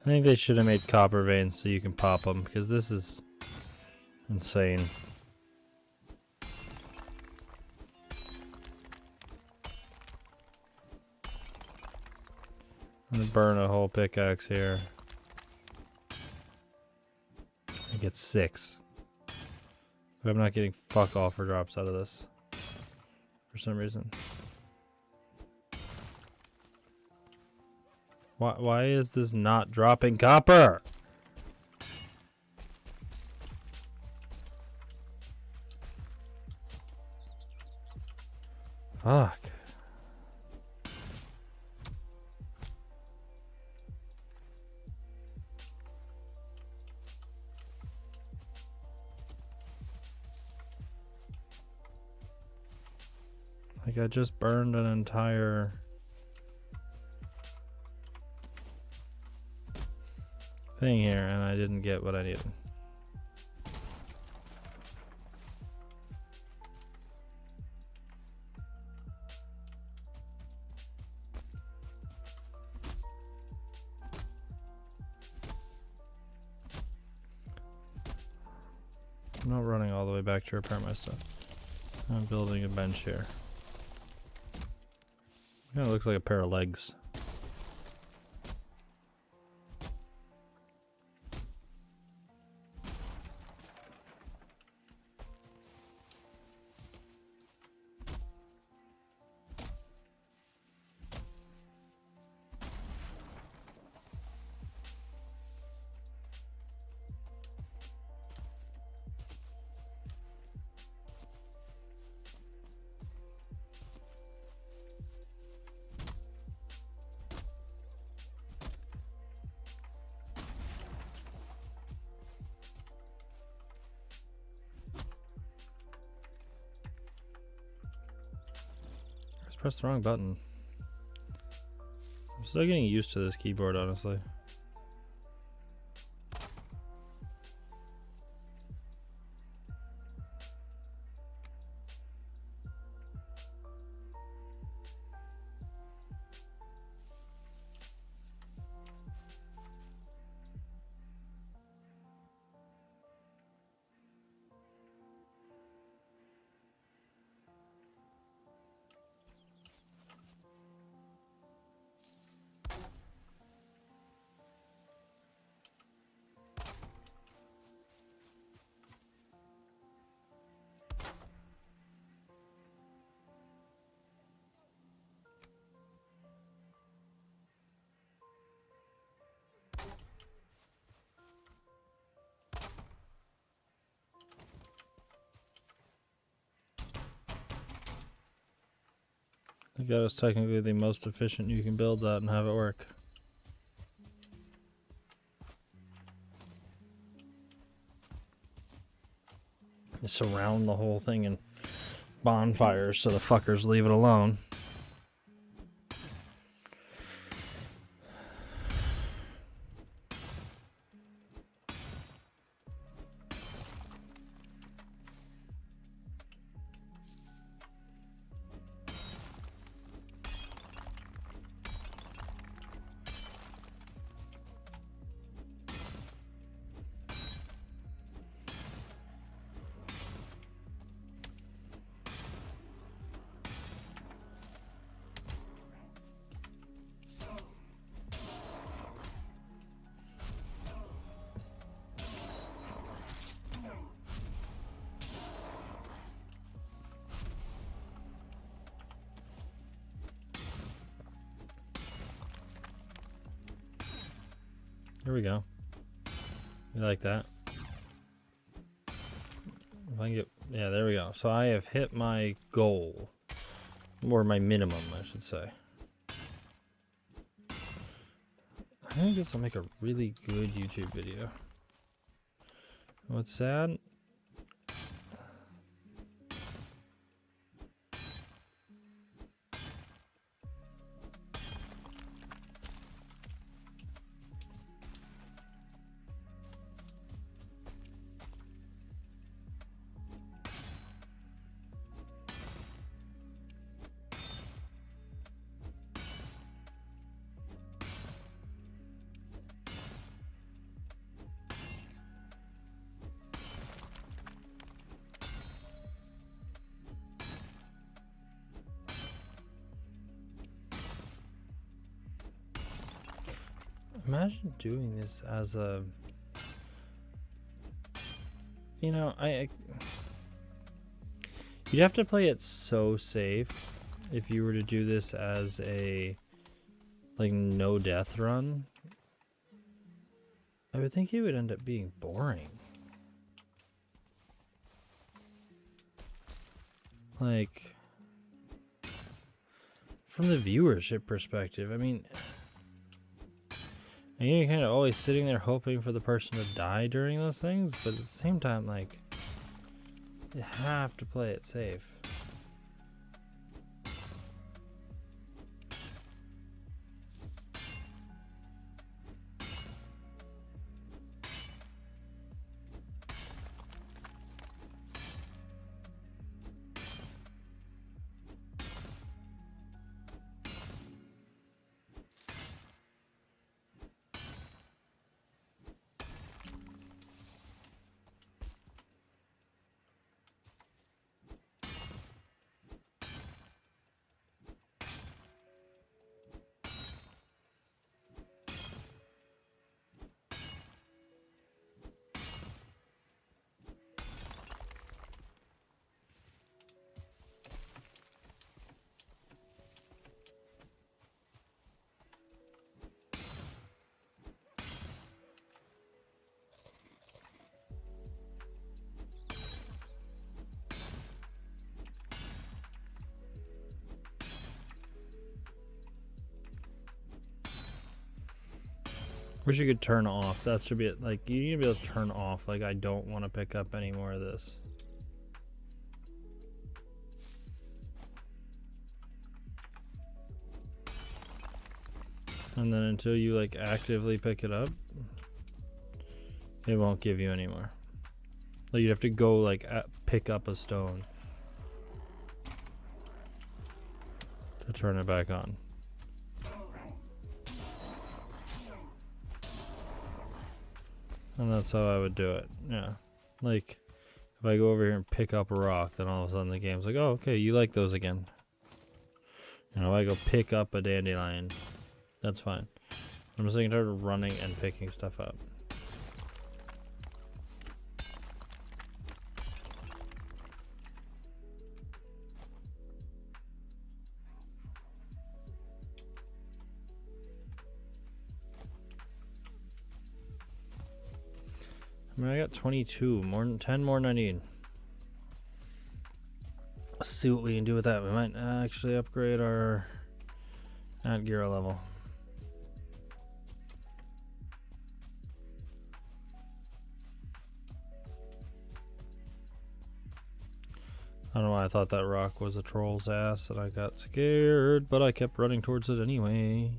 I think they should have made copper veins so you can pop them, because this is insane. I'm gonna burn a whole pickaxe here. I get 6. But I'm not getting fuck all for drops out of this for some reason. Why is this not dropping copper? Fuck. Like, I just burned an entire thing here and I didn't get what I needed. I'm not running all the way back to repair my stuff. I'm building a bench here. Kind of looks like a pair of legs. Pressed the wrong button. I'm still getting used to this keyboard, honestly. I think that is technically the most efficient you can build that and have it work. You surround the whole thing in bonfires so the fuckers leave it alone. Here we go. You like that? If I can get, yeah, there we go. So I have hit my goal, or my minimum, I should say. I think this will make a really good YouTube video. What's sad? Imagine doing this as a, you know, you'd have to play it so safe if you were to do this as a, like, no death run. I would think it would end up being boring. Like, from the viewership perspective, I mean, and you're kind of always sitting there hoping for the person to die during those things, but at the same time, like, you have to play it safe. Wish you could turn off. That should be it. Like, you need to be able to turn off. Like, I don't want to pick up any more of this. And then until you like actively pick it up, it won't give you any more. Like, you'd have to go like pick up a stone to turn it back on. And that's how I would do it. Yeah. Like, if I go over here and pick up a rock, then all of a sudden the game's like, oh, okay, you like those again. You know, if I go pick up a dandelion, that's fine. I'm just getting tired of running and picking stuff up. I mean, I got 22, more than 10 more than I need. Let's see what we can do with that. We might actually upgrade our gear level. I don't know why I thought that rock was a troll's ass and I got scared, but I kept running towards it anyway.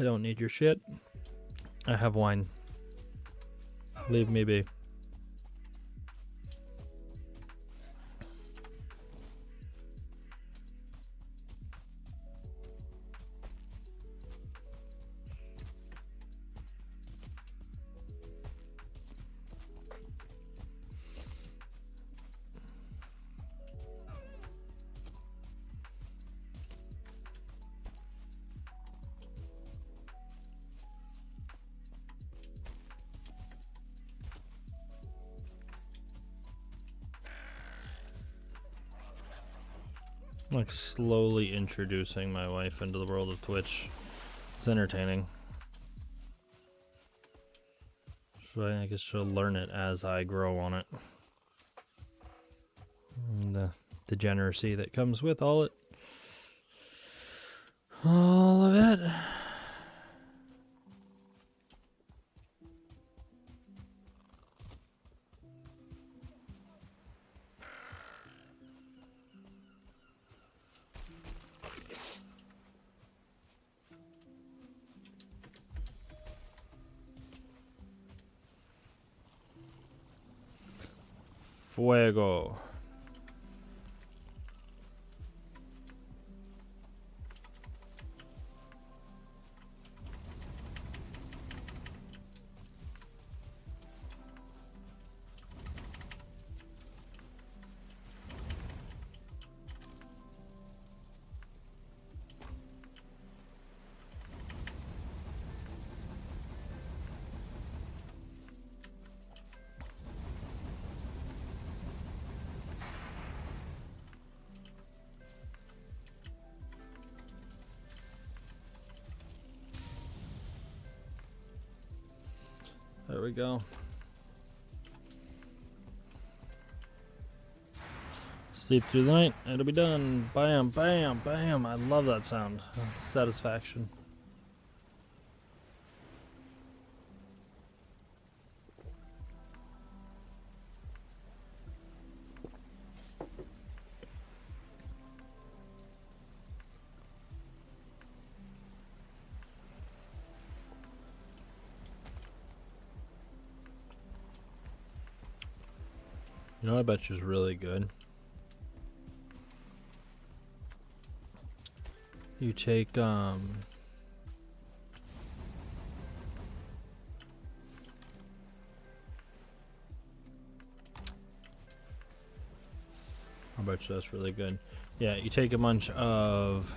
I don't need your shit. I have wine. Leave me be. Like slowly introducing my wife into the world of Twitch. It's entertaining. So I guess she'll learn it as I grow on it. And the degeneracy that comes with all of it. Fuego. There we go. Sleep through the night, it'll be done. Bam, bam, bam. I love that sound. Satisfaction. You know, I bet she's really good. You take I bet you that's really good. Yeah, you take a bunch of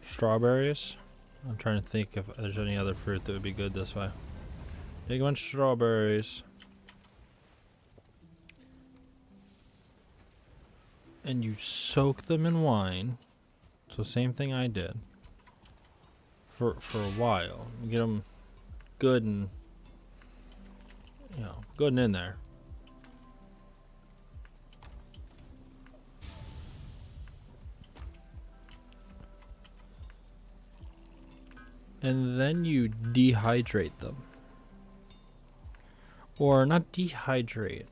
strawberries. I'm trying to think if there's any other fruit that would be good this way. Take a bunch of strawberries. And you soak them in wine. So same thing I did. For a while. You get them good and you know, good and in there. And then you dehydrate them. Or not dehydrate.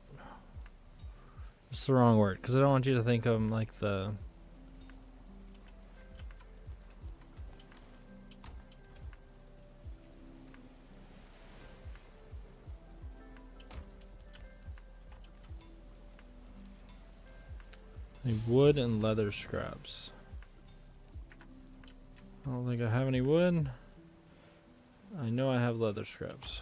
It's the wrong word, because I don't want you to think of them like the... wood and leather scraps. I don't think I have any wood. I know I have leather scraps.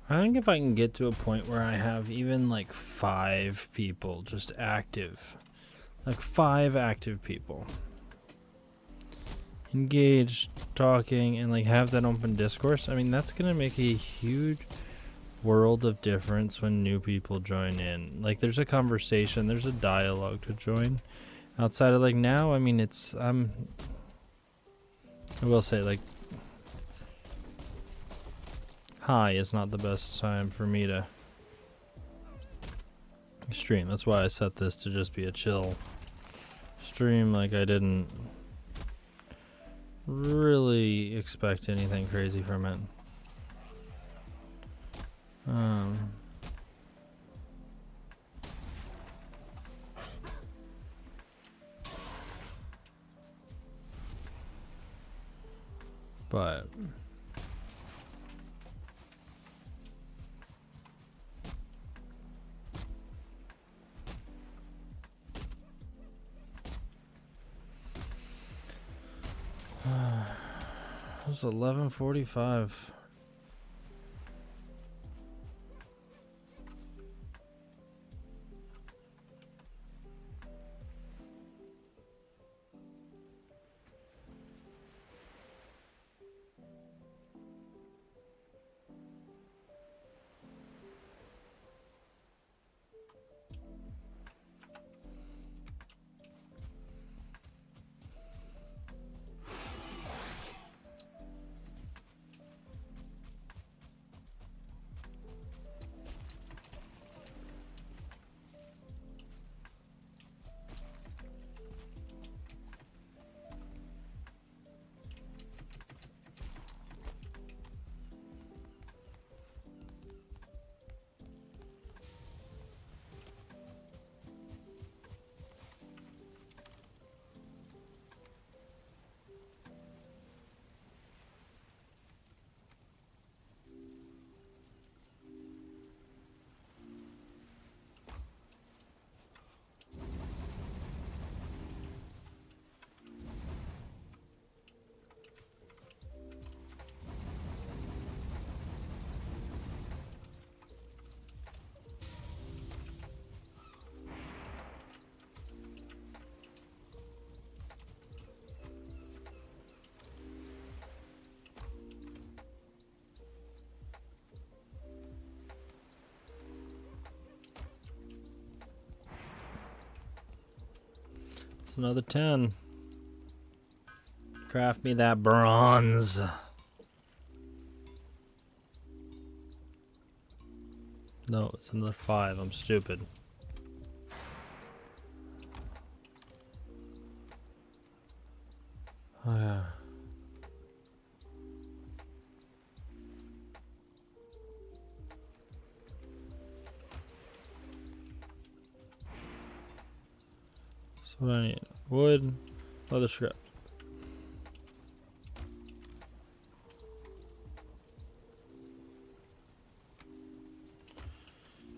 I think if I can get to a point where I have even like 5 people just active, like 5 active people engaged, talking, and like have that open discourse, I mean, that's gonna make a huge world of difference when new people join in. Like, there's a conversation, there's a dialogue to join. Outside of like now, I mean, it's I will say, like, high is not the best time for me to stream. That's why I set this to just be a chill stream. Like, I didn't really expect anything crazy from it. But it was 11:45. It's another 10. Craft me that bronze. No, it's another 5. I'm stupid. Oh yeah. What do I need? Wood, leather scrap.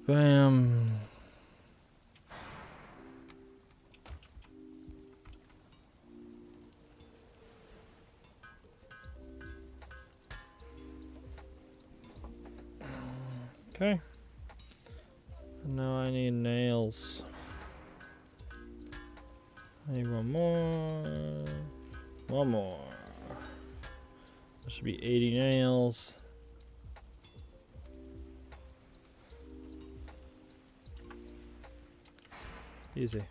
Bam. Okay. And now I need nails. I need one more. One more. There should be 80 nails. Easy.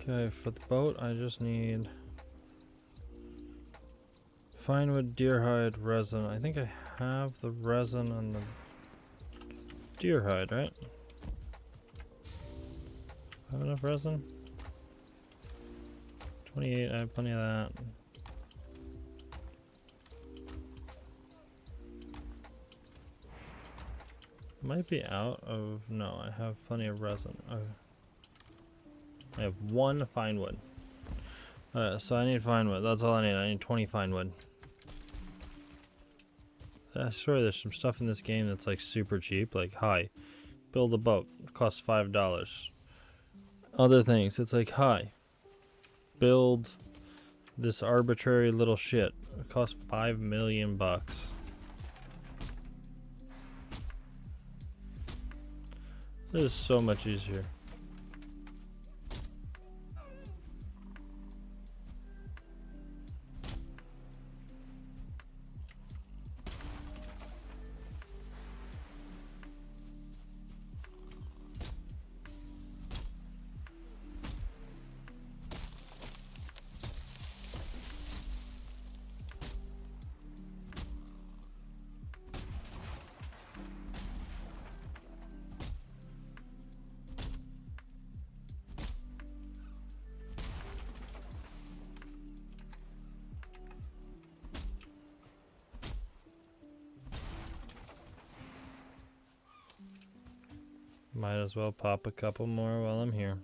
Okay, for the boat, I just need fine wood, deer hide, resin. I think I have the resin and the deer hide, right? Have enough resin? 28, I have plenty of that. Might be out of, no, I have plenty of resin. I have one fine wood. So I need fine wood. That's all I need. I need 20 fine wood. I swear there's some stuff in this game that's like super cheap. Like, hi, build a boat. It costs $5. Other things, it's like, hi, build this arbitrary little shit. It costs $5 million. This is so much easier. Might as well pop a couple more while I'm here.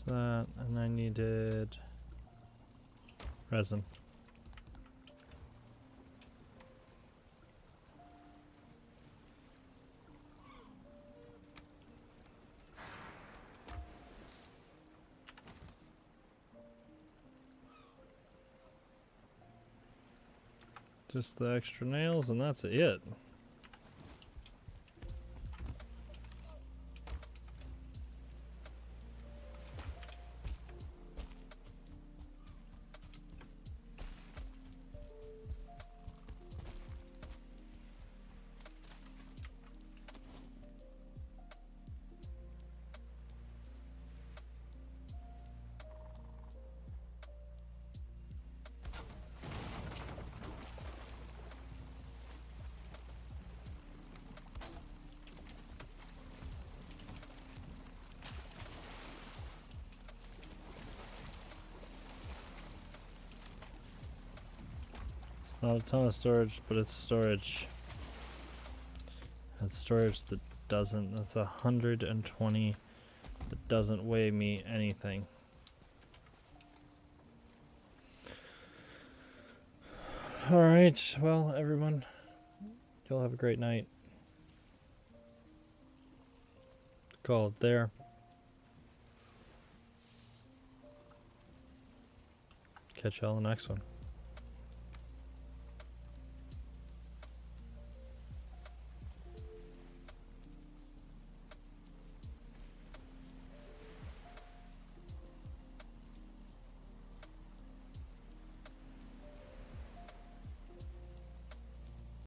There's that, and I needed resin. Just the extra nails, and that's it. Not a ton of storage, but it's storage. It's storage that doesn't. That's 120. That doesn't weigh me anything. Alright, well, everyone, you'll have a great night. Call it there. Catch y'all in the next one.